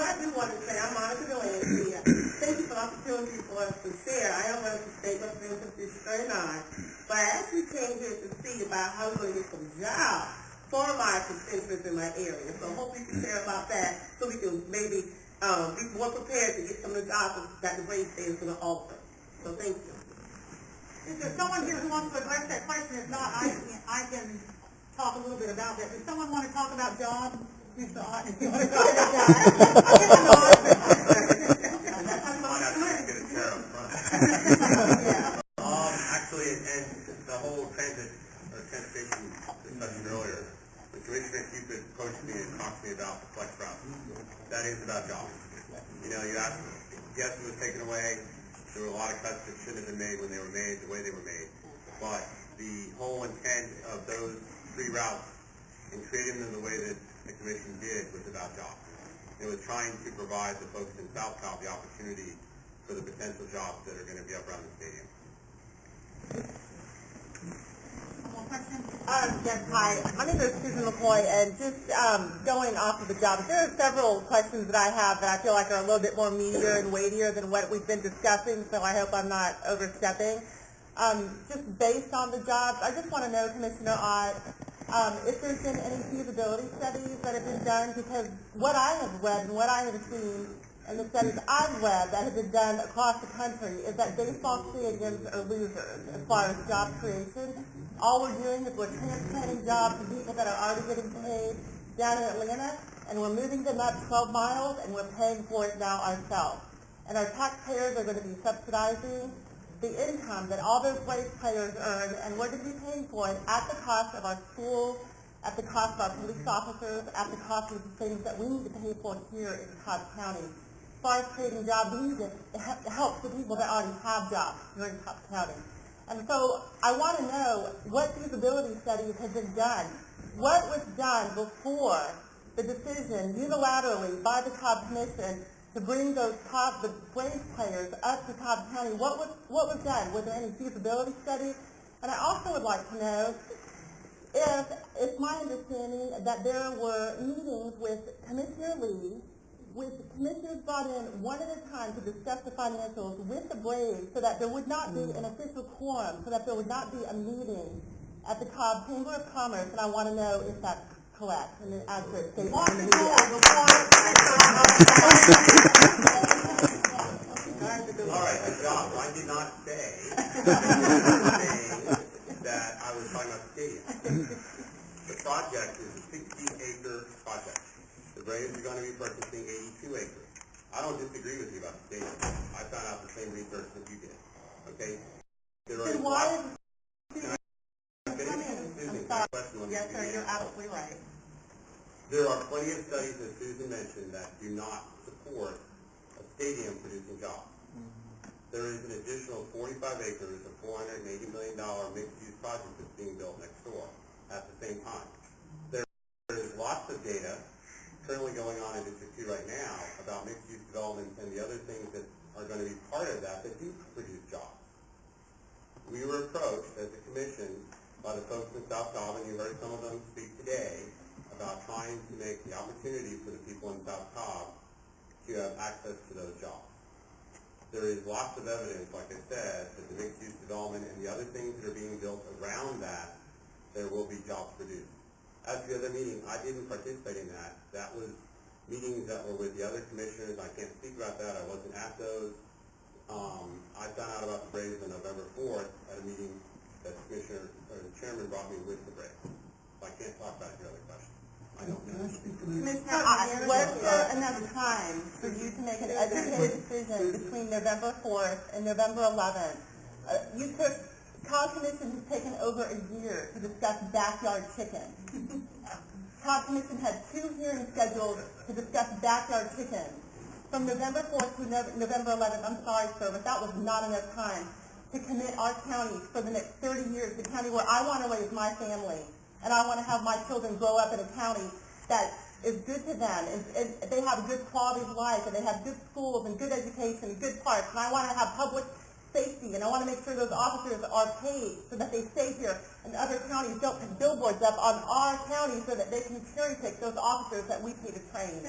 I do want to say, I'm Monica Delaney. Thank you for the opportunity for us to share. I am running for state representative District 39, but I actually came here to see about how we're going to get some jobs for my constituents in my area. So hopefully you can share about that so we can maybe be more prepared to get some of the jobs that the race is going to offer. So thank you. Is there someone here who wants to address that question? If not, I can talk a little bit about that. Does someone want to talk about jobs? Mr. Ott, if you want to talk about jobs. Actually, and the whole transportation discussion earlier, the Commissioner Cupid approached me and talked to me about the flex route. That is about jobs. You asked, yes, it was taken away. There were a lot of cuts that shouldn't have been made when they were made, the way they were made. But the whole intent of those 3 routes and creating them the way that the Commission did was about jobs. It was trying to provide the folks in South Cal the opportunity for the potential jobs that are going to be up around the stadium. Yes, hi. My name is Susan McCoy, and just going off of the jobs, there are several questions that I have that I feel like are a little bit more meatier and weightier than what we've been discussing, so I hope I'm not overstepping. Just based on the jobs, I just want to know, Commissioner Ott, if there's been any feasibility studies that have been done, because what I have read and what I have seen and the studies I've read that have been done across the country is that baseball stadiums are losers as far as job creation. All we're doing is we're transplanting jobs to people that are already getting paid down in Atlanta, and we're moving them up 12 miles, and we're paying for it now ourselves. And our taxpayers are going to be subsidizing the income that all those race players earn, and we're going to be paying for it at the cost of our schools, at the cost of our police officers, at the cost of the things that we need to pay for here in Cobb County. As far as creating jobs, we need to help the people that already have jobs here in Cobb County. And so I want to know what feasibility studies have been done. What was done before the decision unilaterally by the Cobb Commission to bring the Braves players up to Cobb County? What was done? Was there any feasibility studies? And I also would like to know if it's my understanding that there were meetings with Commissioner Lee, with commissioners brought in one at a time to discuss the financials with the Braves so that there would not be an official quorum, so that there would not be a meeting at the Cobb Chamber of Commerce, and I want to know if that's correct and an accurate statement. All right, good job. I did not say that I was talking about the stadium. The project is a 60-acre project. The Braves are going to be purchasing 82 acres. I don't disagree with you about the stadium. I found out the same research that you did. Okay? Then why is Yes, sir, you're absolutely right. There are plenty of studies, as Susan mentioned, that do not support a stadium producing jobs. There is an additional 45 acres of $480 million mixed-use project that's being built next door at the same time. There is lots of data currently going on in District 2 right now about mixed-use development and the other things that are going to be part of that do produce jobs. We were approached as a commission by the folks in South Cobb, and you heard some of them speak today, about trying to make the opportunity for the people in South Cobb to have access to those jobs. There is lots of evidence, like I said, that the mixed-use development and the other things that are being built around that, there will be jobs produced. As the other meeting, I didn't participate in that. That was meetings that were with the other commissioners. I can't speak about that. I wasn't at those. I found out about the Braves on November 4th at a meeting that the chairman brought me with the Braves. So I can't talk about your other question. I don't know. Commissioner, was there enough time for you to make an educated decision between November 4th and November 11th? Cobb Commission has taken over a year to discuss backyard chicken. Cobb Commission had 2 hearings scheduled to discuss backyard chicken. From November 4th to November 11th, I'm sorry, sir, but that was not enough time to commit our county for the next 30 years, the county where I want to raise my family. And I want to have my children grow up in a county that is good to them, and they have a good quality of life, and they have good schools and good education and good parks. And I want to have public safety, and I want to make sure those officers are paid so that they stay here, and other counties don't put billboards up on our county so that they can cherry pick those officers that we pay to train.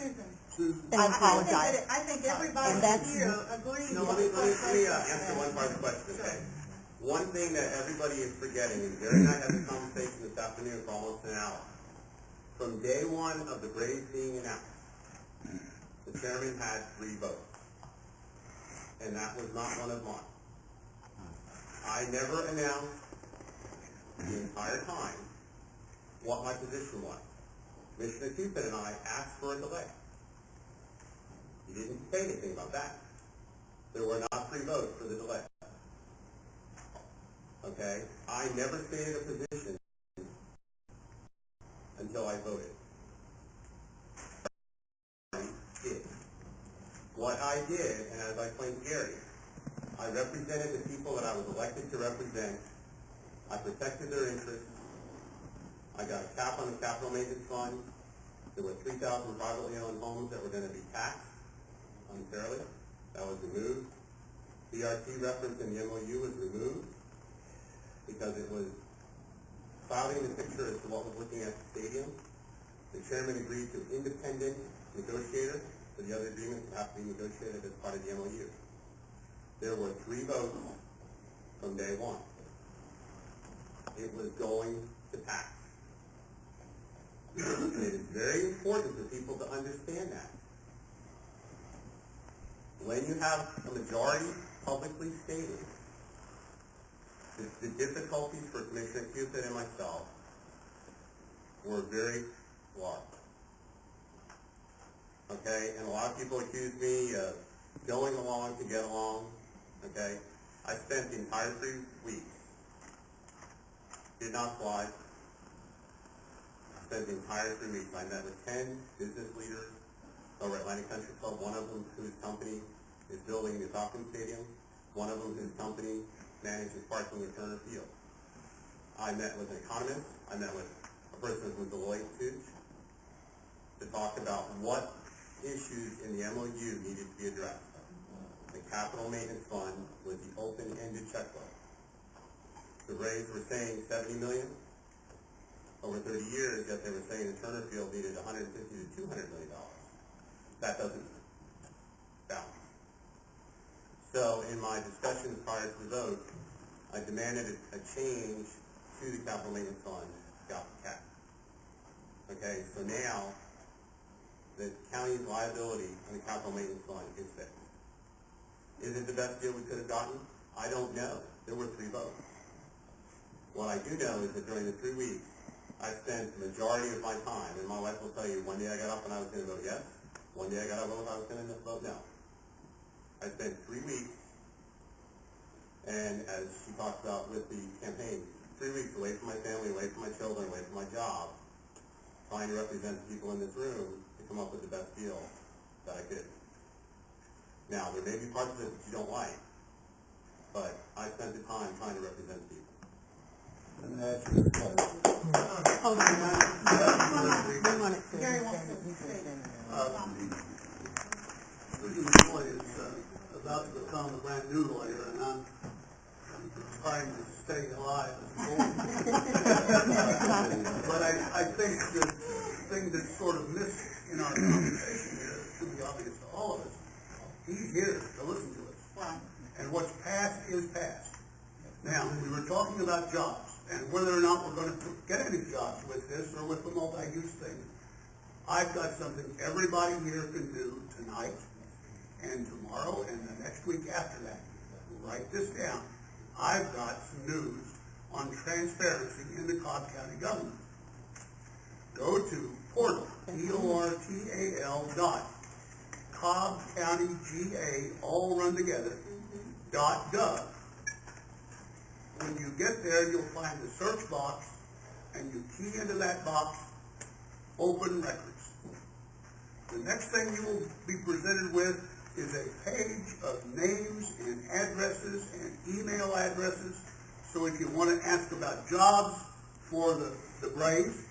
I apologize. I think everybody here agrees. No, let me answer one part of the question, okay? One thing that everybody is forgetting, and Gary and I had this conversation this afternoon for almost an hour. From day one of the Braves being announced, the chairman had 3 votes. And that was not one of mine. I never announced the entire time what my position was. Commissioner Cupid and I asked for a delay. He didn't say anything about that. There were not 3 votes for the delay. Okay? I never stated a position until I voted. What I did, and as I explained to Gary, I represented the people that I was elected to represent. I protected their interests. I got a cap on the capital maintenance fund. There were 3,000 privately owned homes that were going to be taxed unfairly. That was removed. BRT reference in the MOU was removed because it was clouding the picture as to what was looking at the stadium. The chairman agreed to independent negotiator, so the other agreements would have to be negotiated as part of the MOU. There were 3 votes from day one. It was going to pass. And it is very important for people to understand that. When you have a majority publicly stated, the difficulties for Commissioner Cupid and myself were very large. Okay, and a lot of people accuse me of going along to get along. Okay, I spent the entire 3 weeks, did not fly, spent the entire 3 weeks. I met with 10 business leaders over at Atlantic Country Club, one of them whose company is building the Falcon Stadium, one of them whose company manages parking at Turner Field. I met with an economist, I met with a person who's a Deloitte too, to talk about what issues in the MOU needed to be addressed. The capital maintenance fund was the open-ended checkbook. The Braves were saying $70 million over 30 years, yet they were saying the Turner Field needed $150 to $200 million. That doesn't balance. So in my discussions prior to the vote, I demanded a change to the capital maintenance fund, got the cap. Okay, so now the county's liability on the capital maintenance fund is fixed. Is it the best deal we could have gotten? I don't know. There were 3 votes. What I do know is that during the 3 weeks, I spent the majority of my time, and my wife will tell you, one day I got up and I was going to vote yes, one day I got up and I was going to vote no. I spent 3 weeks, and as she talked about with the campaign, 3 weeks away from my family, away from my children, away from my job, trying trying to represent the people in this room to come up with the best deal that I could. Now, there may be parts of it that you don't like, but I spent the time trying to represent people. Let me ask you a question. Hold on. We want it to. Gary wants to say. Susan Floyd is about to become a brand new lawyer, and I'm trying to stay alive as a lawyer. But I think the thing that's sort of missing in our conversation here, to be obvious to all of us, he's here to listen to us. Right. And what's past is past. Now, we were talking about jobs, and whether or not we're going to get any jobs with this or with the multi-use thing. I've got something everybody here can do tonight and tomorrow and the next week after that. Write this down. I've got some news on transparency in the Cobb County government. Go to portal, P-O-R-T-A-L Cobb County GA, all run together, .gov. When you get there, you'll find the search box, and you key into that box, open records. The next thing you will be presented with is a page of names and addresses and email addresses. So if you want to ask about jobs for the Braves,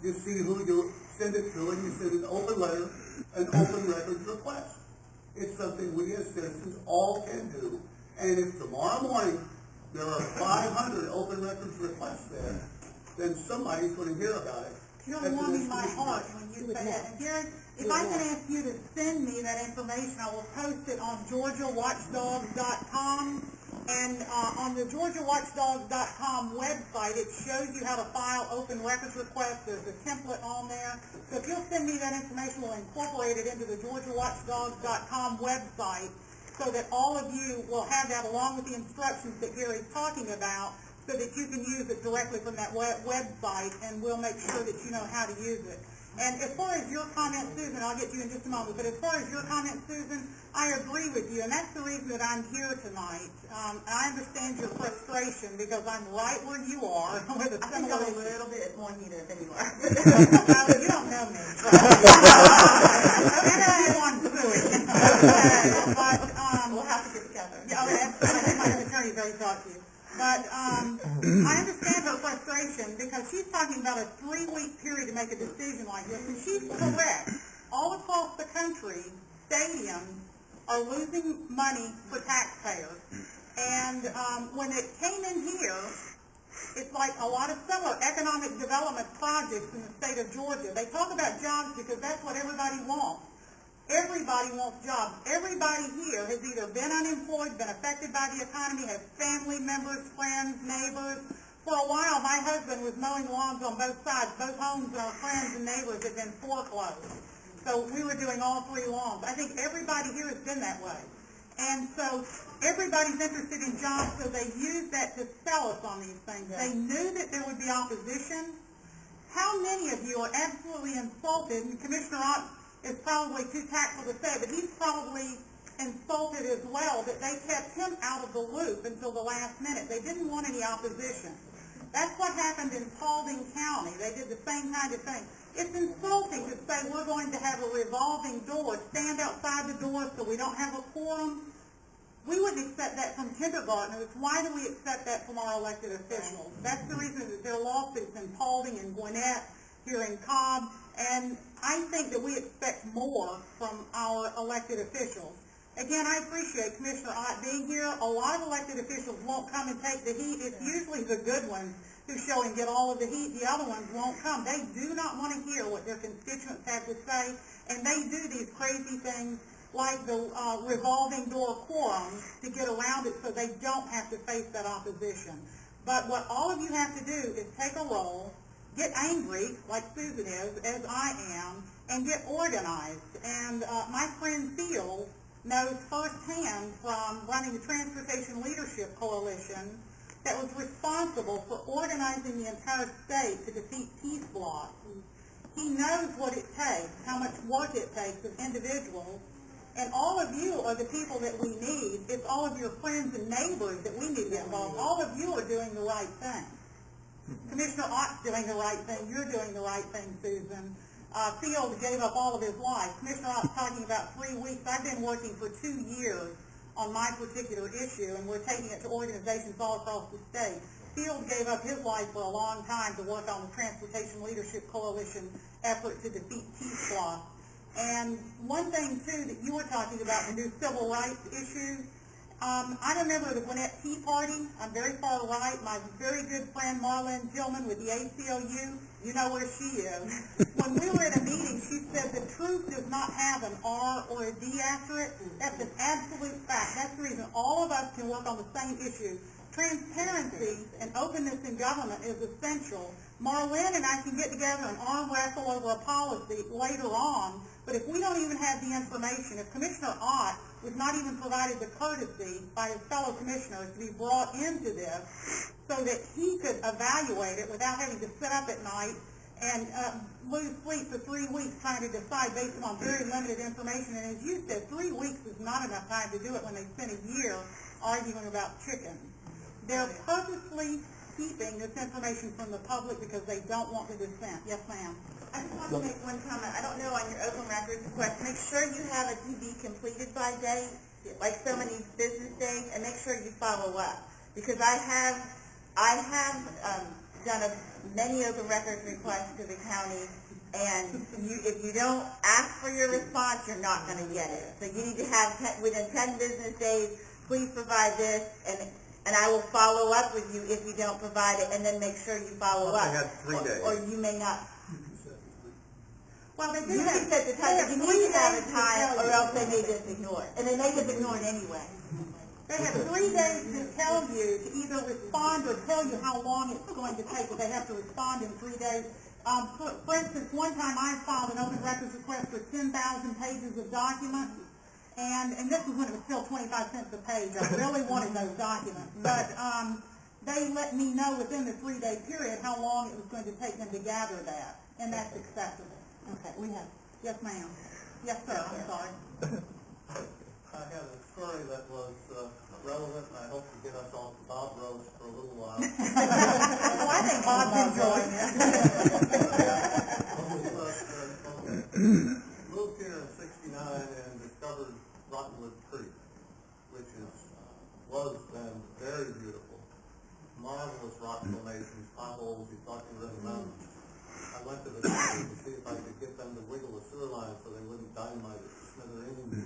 you see who you send it to, and you send an open letter, an open records request. It's something we as citizens all can do. And if tomorrow morning there are 500 open records requests there, then somebody's going to hear about it. You're warming my heart when you say that. And Gary, if I can ask you to send me that information, I will post it on GeorgiaWatchdogs.com. And on the GeorgiaWatchdogs.com website, it shows you how to file open records requests. There's a template on there. So if you'll send me that information, we'll incorporate it into the GeorgiaWatchdogs.com website so that all of you will have that along with the instructions that Gary's talking about, so that you can use it directly from that website, and we'll make sure that you know how to use it. And as far as your comment, Susan, I'll get to you in just a moment, but as far as your comment, Susan, I agree with you, and that's the reason that I'm here tonight. I understand your frustration because I'm right where you are with a similar issue. I'm a little bit more heated than you are. You don't know me. And I'm on suing. But, we'll have to get together. Yeah, okay, I think my attorney's already talked to you. But I understand her frustration because she's talking about a 3-week period to make a decision like this, and she's correct. All across the country, stadiums are losing money for taxpayers. And when it came in here, it's like a lot of similar economic development projects in the state of Georgia. They talk about jobs because that's what everybody wants. Everybody wants jobs. Everybody here has either been unemployed, been affected by the economy, has family members, friends, neighbors. For a while, my husband was mowing lawns on both sides. Both homes, our friends and neighbors, had been foreclosed. So we were doing all 3 lawns. I think everybody here has been that way. And so everybody's interested in jobs, so they use that to sell us on these things. Yeah. They knew that there would be opposition. How many of you are absolutely insulted, and Commissioner Ott is probably too tactful to say, but he's probably insulted as well, that they kept him out of the loop until the last minute. They didn't want any opposition. That's what happened in Paulding County. They did the same kind of thing. It's insulting to say we're going to have a revolving door, stand outside the door so we don't have a quorum. We wouldn't accept that from kindergartners. Why do we accept that from our elected officials? That's the reason that there are lawsuits in Paulding and Gwinnett, here in Cobb, and I think that we expect more from our elected officials. Again, I appreciate Commissioner Ott being here. A lot of elected officials won't come and take the heat. It's usually the good ones who show and get all of the heat. The other ones won't come. They do not want to hear what their constituents have to say, and they do these crazy things like the revolving door quorum to get around it so they don't have to face that opposition. But what all of you have to do is take a roll, get angry, like Susan is, as I am, and get organized. And my friend Field knows firsthand from running the Transportation Leadership Coalition that was responsible for organizing the entire state to defeat Peace Bloc. He knows what it takes, how much work it takes of individuals, and all of you are the people that we need. It's all of your friends and neighbors that we need to get involved. All of you are doing the right thing. Commissioner Ott's doing the right thing. You're doing the right thing, Susan. Field gave up all of his life. Commissioner Ott's talking about 3 weeks. I've been working for 2 years on my particular issue, and we're taking it to organizations all across the state. Field gave up his life for a long time to work on the Transportation Leadership Coalition effort to defeat T-SLOS. And one thing, too, that you were talking about, the new civil rights issues, I remember the Gwinnett Tea Party. I'm very far right. My very good friend Marlene Tillman with the ACLU, you know where she is. When we were at a meeting, she said the truth does not have an R or a D after it. That's an absolute fact. That's the reason all of us can work on the same issue. Transparency and openness in government is essential. Marlene and I can get together and arm wrestle over a policy later on, but if we don't even have the information, if Commissioner Ott was not even provided the courtesy by his fellow commissioners to be brought into this so that he could evaluate it without having to sit up at night and lose sleep for 3 weeks trying to decide based on very limited information. And as you said, 3 weeks is not enough time to do it when they spent a year arguing about chickens. They're purposely keeping this information from the public because they don't want the dissent. Yes, ma'am. I just want to make one comment. I don't know on your open records request. Make sure you have it to be completed by date, like so many business days, and make sure you follow up. Because I have done many open records requests to the county, and if you don't ask for your response, you're not going to get it. So you need to have within 10 business days. Please provide this, and I will follow up with you if you don't provide it, and then make sure you follow up. I had 3 days. Or you may not. Well, they do You have can set the time, but you need to have a time, or else they may just ignore it. And they may just ignore it anyway. They have 3 days to tell you to either respond or tell you how long it's going to take, but they have to respond in 3 days. For instance, one time I filed an open records request for 10,000 pages of documents, and this was when it was still 25 cents a page. I really wanted those documents, but they let me know within the 3-day period how long it was going to take them to gather that, and that's acceptable. Okay, we have. Yes, ma'am. Yes, sir. I'm sorry. I had a story that was relevant, and I hope to get us all to Bob roast for a little while. Well, I think Bob's enjoying it. Moved here in '69 and discovered Rottenwood Creek, which was then very beautiful. Marvelous rock formations, potholes, you thought you were in the mountains. I went to the city to see if I could get them to wiggle the sewer line so they wouldn't dynamite it to smithereens.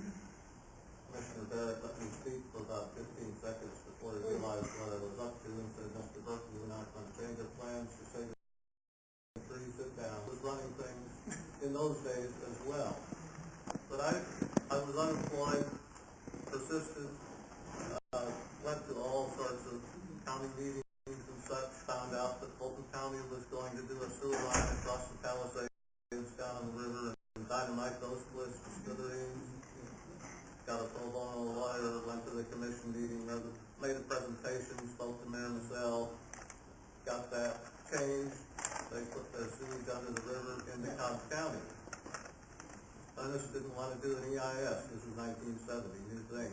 Commissioner Barrett let me speak for about 15 seconds before he realized what I was up to and said, Mr. Burke, we're not going to change our plans to save the tree, sit down. I was running things in those days as well. But I was unemployed, persisted, went to all sorts of county meetings and such, found out that Fulton County was going to do a sewer line across the Palisades down on the river and dynamite those cliffs to smithereens. Got a pro bono lawyer, went to the commission meeting, made a presentation, spoke to Mayor Massell, got that changed. They put their sewage under the river into Cobb County. Ernest didn't want to do an EIS. This was 1970, new thing.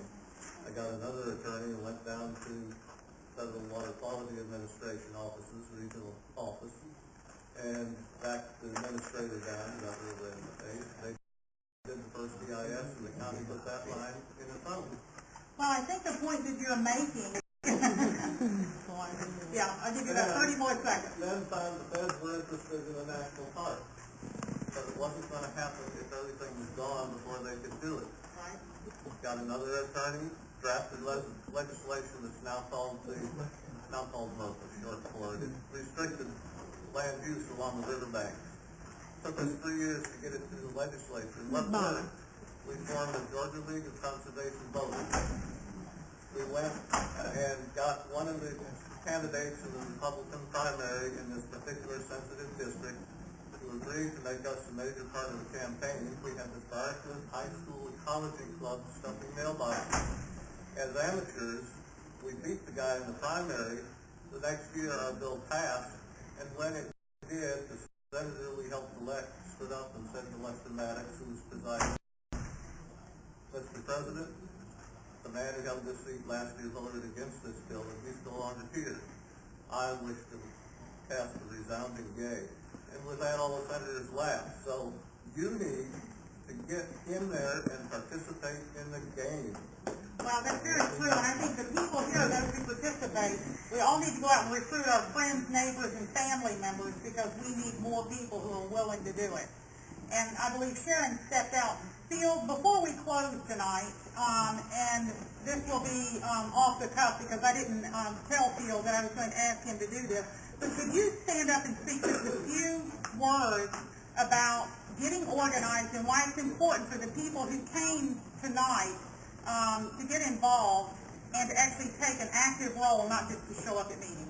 I got another attorney and went down to Federal Water Quality Administration offices, regional office, and back the administrator down, got rid of the face. They did the first EIS, and the county put that line in the front. Well, I think the point that you're making. Yeah, I'll give you about 30 more seconds. Then found the feds were interested in a national park, but it wasn't going to happen if everything was gone before they could do it. Right. Got another attorney, drafted legislation that's now called MRPA, short for it. It restricted land use along the riverbanks. Took us 3 years to get it through the legislature. What worked? We formed the Georgia League of Conservation Voters. We went and got one of the candidates in the Republican primary in this particular sensitive district to agree to make us a major part of the campaign. We had the Dartmouth High School Ecology Club stuffing mailboxes. As amateurs, we beat the guy in the primary. The next year our bill passed, and when it did, the senator we helped elect stood up and said to Lester Maddox, who was presiding, Mr. President, the man who held this seat last year voted against this bill, and he's no longer here. I wish to cast a resounding yay. And with that, all the senators laughed. So you need to get in there and participate in the game. Well, that's very true, and I think the people here, those who participate, we all need to go out and recruit our friends, neighbors, and family members because we need more people who are willing to do it. And I believe Sharon stepped out. Phil, before we close tonight, and this will be off the cuff because I didn't tell Phil that I was going to ask him to do this, but could you stand up and speak just a few words about getting organized and why it's important for the people who came tonight to get involved and to actually take an active role, not just to show up at meetings?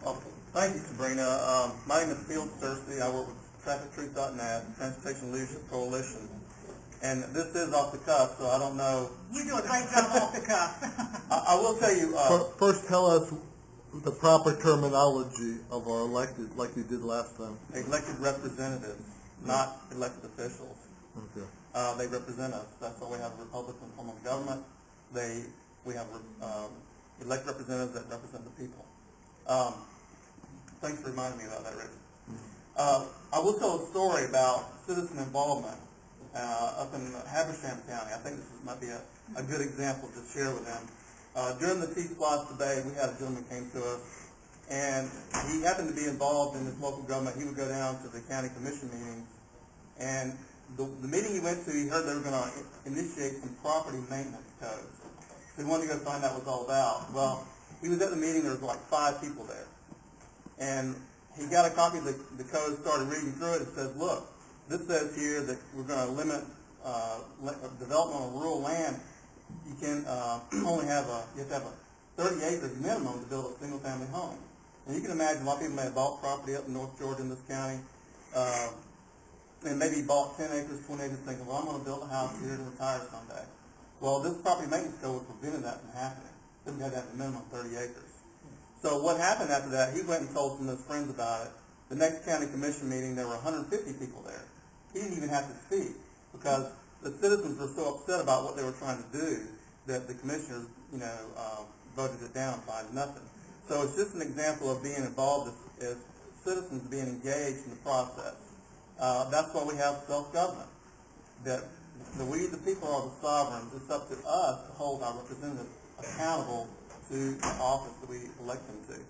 Well, thank you, Sabrina. My name is Phil Cersey. I work with TrafficTruth.net, Transportation Leadership Coalition. And this is off the cuff, so I don't know. You do a great job off the cuff. I will tell you. First, tell us the proper terminology of our elected, like you did last time. Elected representatives, not elected officials. Okay. They represent us. That's why we have a Republican form of government. We have elected representatives that represent the people. Thanks for reminding me about that, Rick. I will tell a story about citizen involvement up in Habersham County. I think this might be a good example to share with them. During the T-Splosh debate, we had a gentleman came to us, and he happened to be involved in this local government. He would go down to the county commission meetings, and the meeting he went to, he heard they were going to initiate some property maintenance codes. So he wanted to go find out what it was all about. Well, he was at the meeting. There was like 5 people there, and he got a copy of the code, started reading through it. It says, look, this says here that we're going to limit development on rural land. You can only have you have to have 30 acres minimum to build a single family home. And you can imagine a lot of people may have bought property up in North Georgia in this county, and maybe bought 10 acres, 20 acres, thinking, well, I'm going to build a house here to retire someday. Well, this property maintenance code prevented that from happening. Then we had to have a minimum of 30 acres. So what happened after that, he went and told some of his friends about it. The next county commission meeting, there were 150 people there. He didn't even have to speak because the citizens were so upset about what they were trying to do that the commissioners, voted it down 5-0. So it's just an example of being involved as citizens being engaged in the process. That's why we have self-government. That we, the people, are the sovereigns. It's up to us to hold our representatives accountable to the office that we elect them to.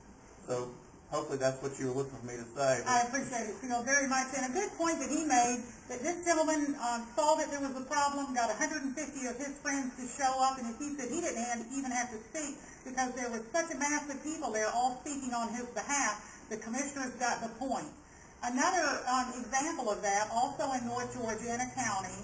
So hopefully that's what you were looking for me to say. I appreciate it, Phil, very much. And a good point that he made, that this gentleman saw that there was a problem, got 150 of his friends to show up, and as he said, he didn't even have to speak because there was such a mass of people there all speaking on his behalf. The commissioners got the point. Another example of that, also in North Georgia in a county,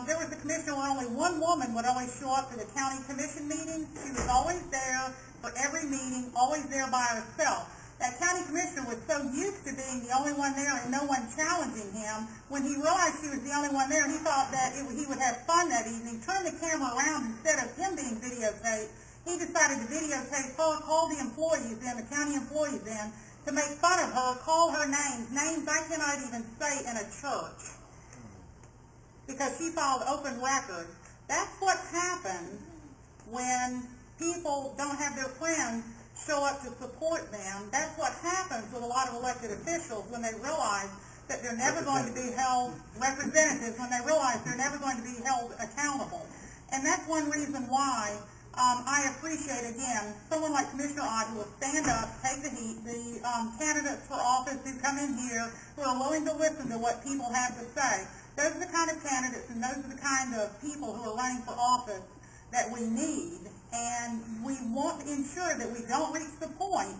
there was a commissioner where only one woman would always show up for the county commission meetings. She was always there for every meeting, always there by herself. That county commissioner was so used to being the only one there and no one challenging him, when he realized she was the only one there, he thought that he would have fun that evening, turned the camera around instead of him being videotaped. He decided to videotape her, call the employees in, the county employees in, to make fun of her, call her names I cannot even say in a church, because she filed open records. That's what happens when people don't have their friends show up to support them. That's what happens with a lot of elected officials when they realize that they're never going to be held, representatives, when they realize they're never going to be held accountable. And that's one reason why I appreciate, again, someone like Commissioner Ott who will stand up, take the heat, the candidates for office who come in here who are willing to listen to what people have to say. Those are the kind of candidates and those are the kind of people who are running for office that we need, and we want to ensure that we don't reach the point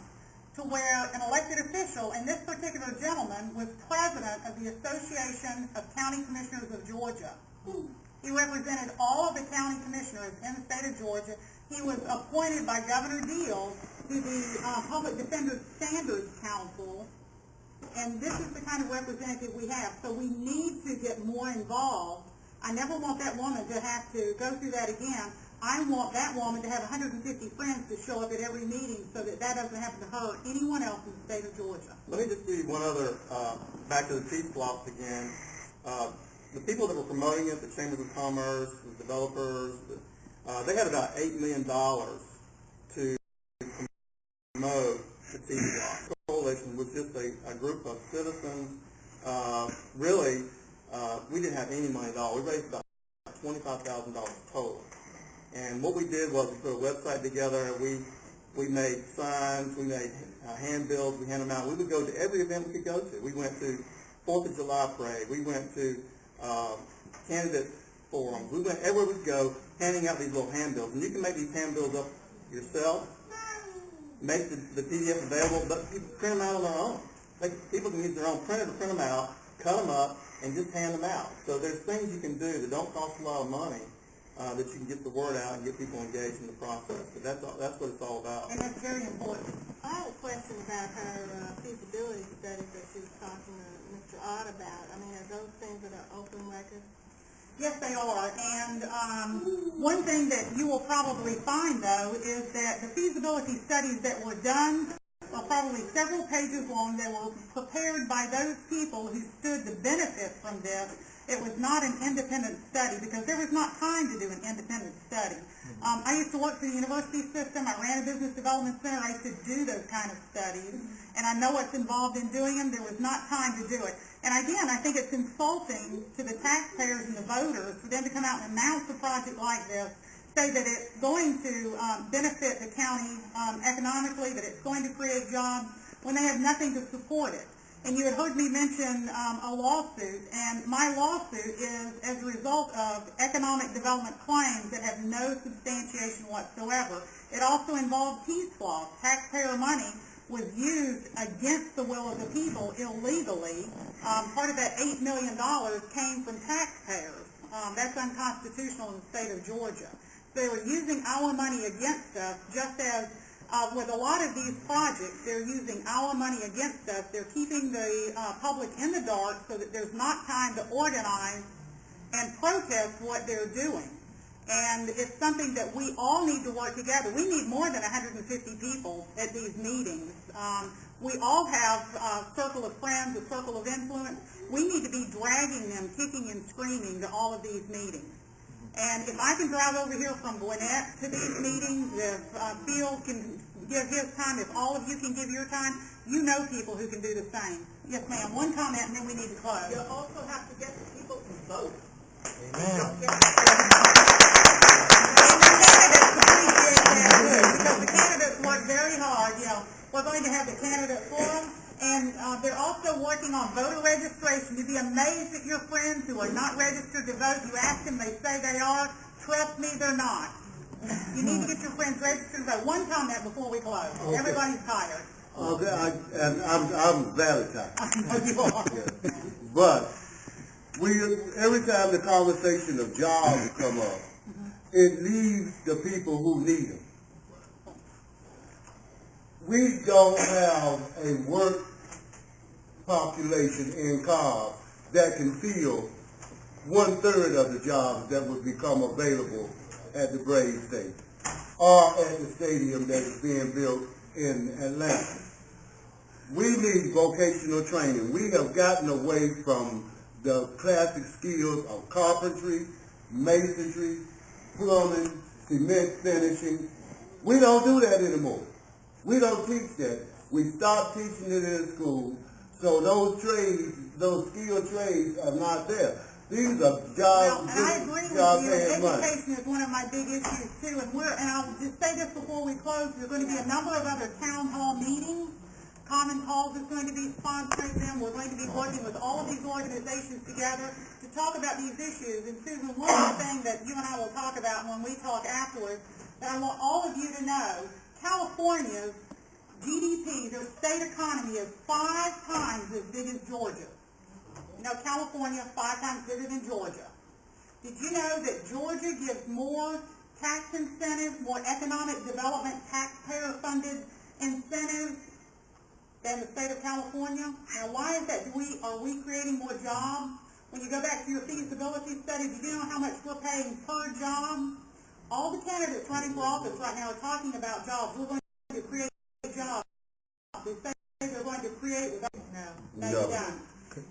to where an elected official, and this particular gentleman was president of the Association of County Commissioners of Georgia. He represented all of the county commissioners in the state of Georgia. He was appointed by Governor Deal to the Public Defender Standards Council, and this is the kind of representative we have. So we need to get more involved. I never want that woman to have to go through that again. I want that woman to have 150 friends to show up at every meeting so that that doesn't happen to her or anyone else in the state of Georgia. Let me just give you one other, back to the T-Splosh again. The people that were promoting it, the Chambers of Commerce, the developers, they had about $8 million to promote the T-Splosh. Coalition was just a group of citizens. Really, we didn't have any money at all. We raised about $25,000 total. And what we did was we put a website together. We made signs. We made handbills. We handed them out. We would go to every event we could go to. We went to 4th of July parade. We went to candidate forums. We went everywhere we could go, handing out these little handbills. And you can make these handbills up yourself, make the PDF available, but people print them out on their own. People can use their own printer to print them out, cut them up, and just hand them out. So there's things you can do that don't cost a lot of money, that you can get the word out and get people engaged in the process. But that's what it's all about. And that's very important. I have a question about her feasibility study that she was talking to Mr. Ott about. I mean, are those things that are open records? Yes, they are. And one thing that you will probably find, though, is that the feasibility studies that were done are probably several pages long. They were prepared by those people who stood to benefit from this. It was not an independent study because there was not time to do an independent study. I used to work for the university system. I ran a business development center. I used to do those kind of studies, and I know what's involved in doing them. There was not time to do it. And again, I think it's insulting to the taxpayers and the voters for them to come out and announce a project like this, say that it's going to benefit the county economically, that it's going to create jobs, when they have nothing to support it. And you had heard me mention a lawsuit, and my lawsuit is as a result of economic development claims that have no substantiation whatsoever. It also involved T-SLOS. Taxpayer money was used against the will of the people illegally. Part of that $8 million came from taxpayers. That's unconstitutional in the state of Georgia. So they were using our money against us, just as with a lot of these projects, they're using our money against us. They're keeping the public in the dark so that there's not time to organize and protest what they're doing. And it's something that we all need to work together. We need more than 150 people at these meetings. We all have a circle of friends, a circle of influence. We need to be dragging them, kicking and screaming to all of these meetings. And if I can drive over here from Gwinnett to these meetings, if Phil can give his time, if all of you can give your time, you know people who can do the same. Yes, ma'am. One comment, and then we need to close. You also have to get the people to vote. Amen. And the candidates appreciate that too, because the candidates work very hard. You know, we're going to have the candidate forum, and they're also working on voter registration. You'd be amazed at your friends who are not registered to vote. You ask them, they say they are. Trust me, they're not. You need to get your friends registered to vote. One comment before we close. Okay. Everybody's tired. Okay, and I'm very tired. I know you are. Yeah. But every time the conversation of jobs come up, it leaves the people who need them. We don't have a work population in Cobb that can fill 1/3 of the jobs that would become available at the Brave Stadium or at the stadium that is being built in Atlanta. We need vocational training. We have gotten away from the classic skills of carpentry, masonry, plumbing, cement finishing. We don't do that anymore. We don't teach that. We stopped teaching it in school, so those trades, those skilled trades are not there. These are jobs. Well, and I agree with you. Education is one of my big issues too, and I'll just say this before we close. There's going to be a number of other town hall meetings. Common Cause is going to be sponsoring them. We're going to be working with all of these organizations together to talk about these issues. And Susan, one other thing that you and I will talk about when we talk afterwards, that I want all of you to know, California's GDP, their state economy, is 5 times as big as Georgia. You know, California, 5 times bigger than Georgia. Did you know that Georgia gives more tax incentives, more economic development, taxpayer-funded incentives than the state of California? Now, why is that? Are we creating more jobs? When you go back to your feasibility study, do you know how much we're paying per job? All the candidates running for office right now are talking about jobs. We're going to create jobs. They say they're going to create. No, you don't.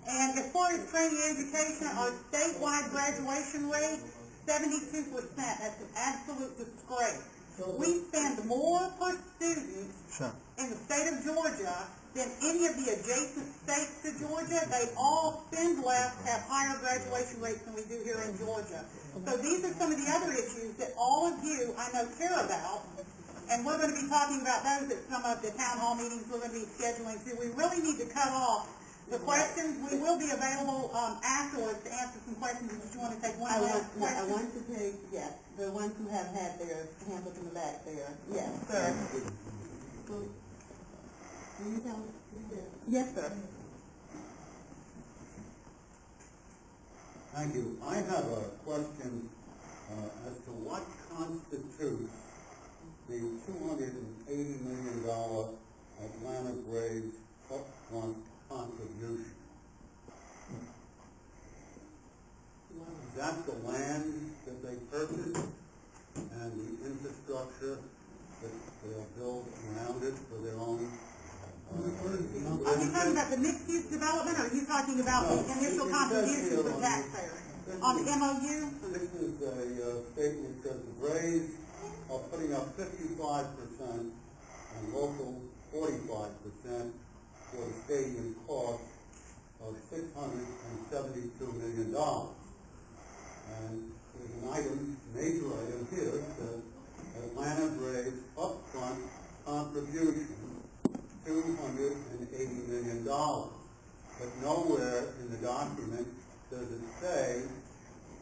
And as far as training education, our statewide graduation rate, 72%. That's an absolute disgrace. We spend more per student in the state of Georgia than any of the adjacent states to Georgia. They all spend less, have higher graduation rates than we do here in Georgia. So these are some of the other issues that all of you, I know, care about. And we're going to be talking about those at some of the town hall meetings we're going to be scheduling too. We really need to cut off the questions. We will be available afterwards to answer some questions. If you want to take one last question. I want to take, yes, the ones who have had their hands up in the back there. Yes, sir. Yes, sir. Thank you. I have a question as to what constitutes the $280 million Atlanta Braves upfront contribution. Is that the land that they purchased and the infrastructure that they'll build around it for their own? Are you talking about the mixed-use development, or are you talking about the initial contribution from taxpayers on the MOU? This is a statement that says the Braves are putting up 55% and local 45% for the stadium cost of $672 million. And there's an item, major item here, that says Atlanta Braves upfront contribution, $280 million. But nowhere in the document does it say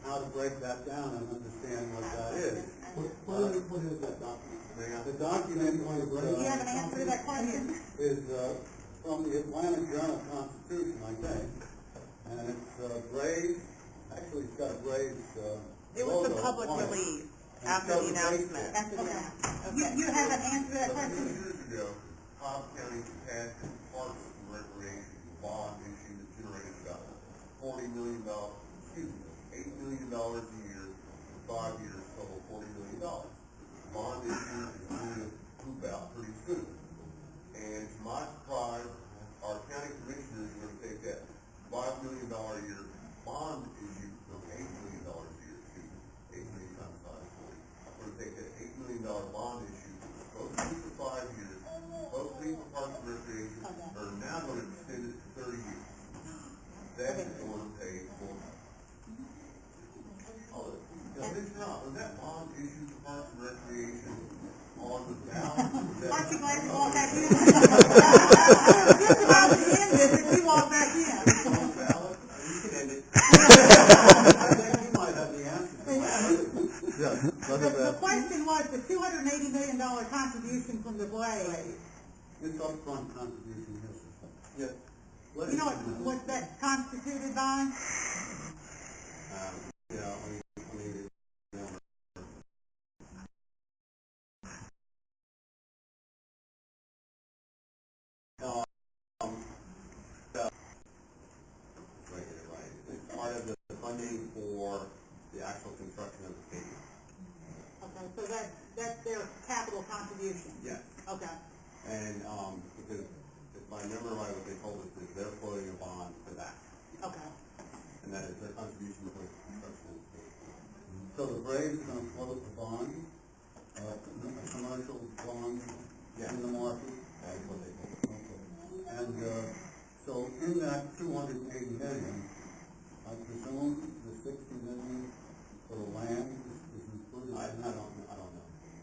how to break that down and understand what that is. What is that document? The document Do you have an answer to that question? is from the Atlanta Journal-Constitution, I think. And it's Braves, actually it's got a Braves It was the public release after the announcement. You have an answer to that question? Years ago, Cobb County passed a Parks and Recreation bond issue that generated about $8 million a year for 5 years, total $40 million. Bond issue is going to move out pretty soon. And to my surprise, our county commissioners are going to take that $5 million a year bond issue from $8 million a year, 8 million times 5 is 40. We're going to take that $8 million bond issue, supposed to be for 5 years, supposed to be for Parks and Recreation, are now going to extend it to 30 years. That is going to pay for it. Was that bond issue for Parks and Recreation on the ballot? Aren't you glad you walked back in? I was just about to end this if you walked back in. On the ballot? You can end it. I think you might have the answer to that. The question was the $280 million contribution from the Braves. This upfront contribution, yes. You know what that constituted by? It's part of the funding for the actual construction of the stadium. Okay, so that's their capital contribution? Yes. Okay. And because if I remember right, what they told us is they're floating a bond for that. Okay. And that is their contribution to the construction of the stadium. So the Braves are going to float a bond, a commercial bond in the market? That is what they told us. Okay. And so in that $280 million, I presume the $60 million for the land is included? I don't know.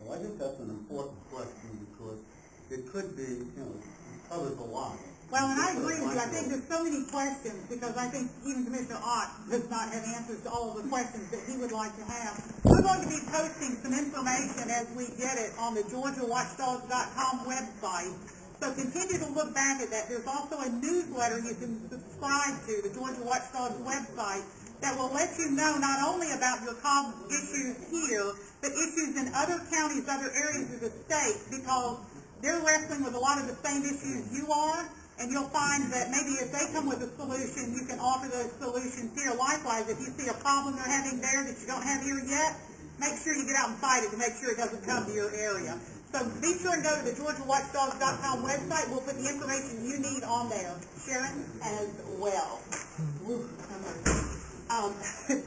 Well, I think that's an important question because it could be, it covers a lot. Well, and I agree with you. I think there's so many questions because I think even Commissioner Ott does not have answers to all of the questions that he would like to have. We're going to be posting some information as we get it on the GeorgiaWatchdogs.com website. So continue to look back at that. There's also a newsletter you can subscribe to, the Georgia Watchdogs website, that will let you know not only about your Cobb issues here, but issues in other counties, other areas of the state, because they're wrestling with a lot of the same issues you are, and you'll find that maybe if they come with a solution, you can offer those solutions here. Likewise, if you see a problem they're having there that you don't have here yet, make sure you get out and fight it to make sure it doesn't come to your area. So be sure and go to the GeorgiaWatchdogs.com website. We'll put the information you need on there. Sharon? As well.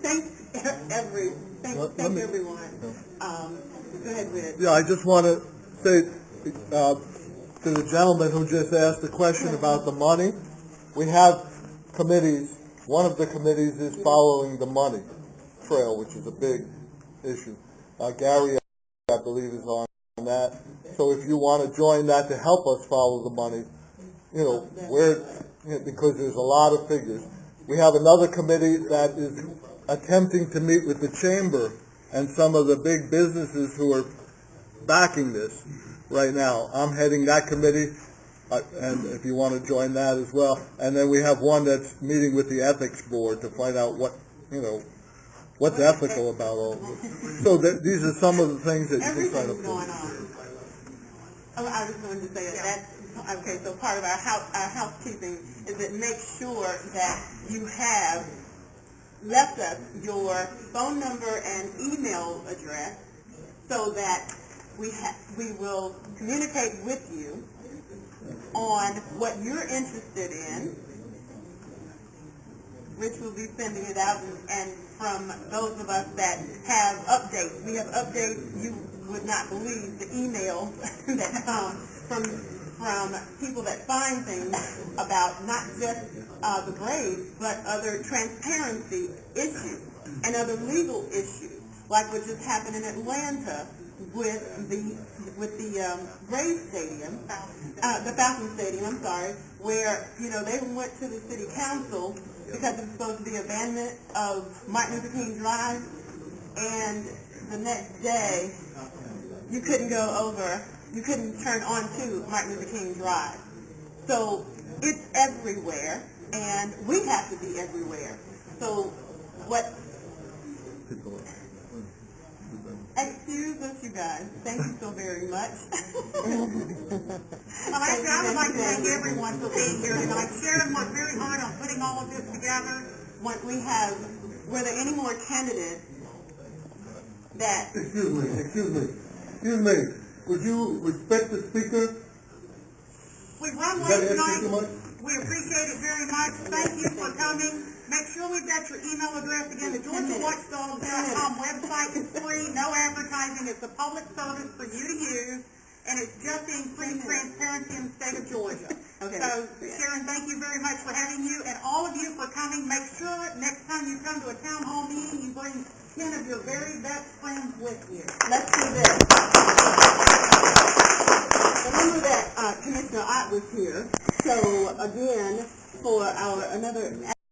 Thanks everyone. Go ahead, Rich. Yeah, I just want to say, to the gentleman who just asked the question about the money, we have committees. One of the committees is following the money trail, which is a big issue. Gary, I believe, is on that. So if you want to join that to help us follow the money, because there's a lot of figures. We have another committee that is attempting to meet with the chamber and some of the big businesses who are backing this right now. I'm heading that committee, and if you want to join that as well. And then we have one that's meeting with the ethics board to find out what's ethical about all of this. So these are some of the things that you can sign up for. Going on. I just wanted to say that's okay. So part of our housekeeping is that make sure that you have left us your phone number and email address so that we will communicate with you on what you're interested in. Rich will be sending it out, and from those of us that have updates, we have updates. You would not believe the emails that come from people that find things about not just the Braves, but other transparency issues and other legal issues, like what just happened in Atlanta with the Braves Stadium, the Falcon Stadium, I'm sorry, where they went to the city council because it was supposed to be abandonment of Martin Luther King Drive, and the next day you couldn't turn on to Martin Luther King Drive. So it's everywhere, and we have to be everywhere. So excuse us, you guys. Thank you so very much. Well, actually, I would like to thank everyone for being here tonight. Sharon worked very hard on putting all of this together. Were there any more candidates that... Excuse me. Would you respect the speaker? We've run late tonight. We appreciate it very much. Thank you for coming. Make sure we've got your email address again. The GeorgiaWatchdog.com website is free, no advertising. It's a public service for you to use, and it's just to increase transparency in the state of Georgia. Okay. So, Sharon, thank you very much for having you, and all of you for coming. Make sure next time you come to a town hall meeting, you bring 10 of your very best friends with you. Let's do this. Remember that Commissioner Ott was here. So, again, for another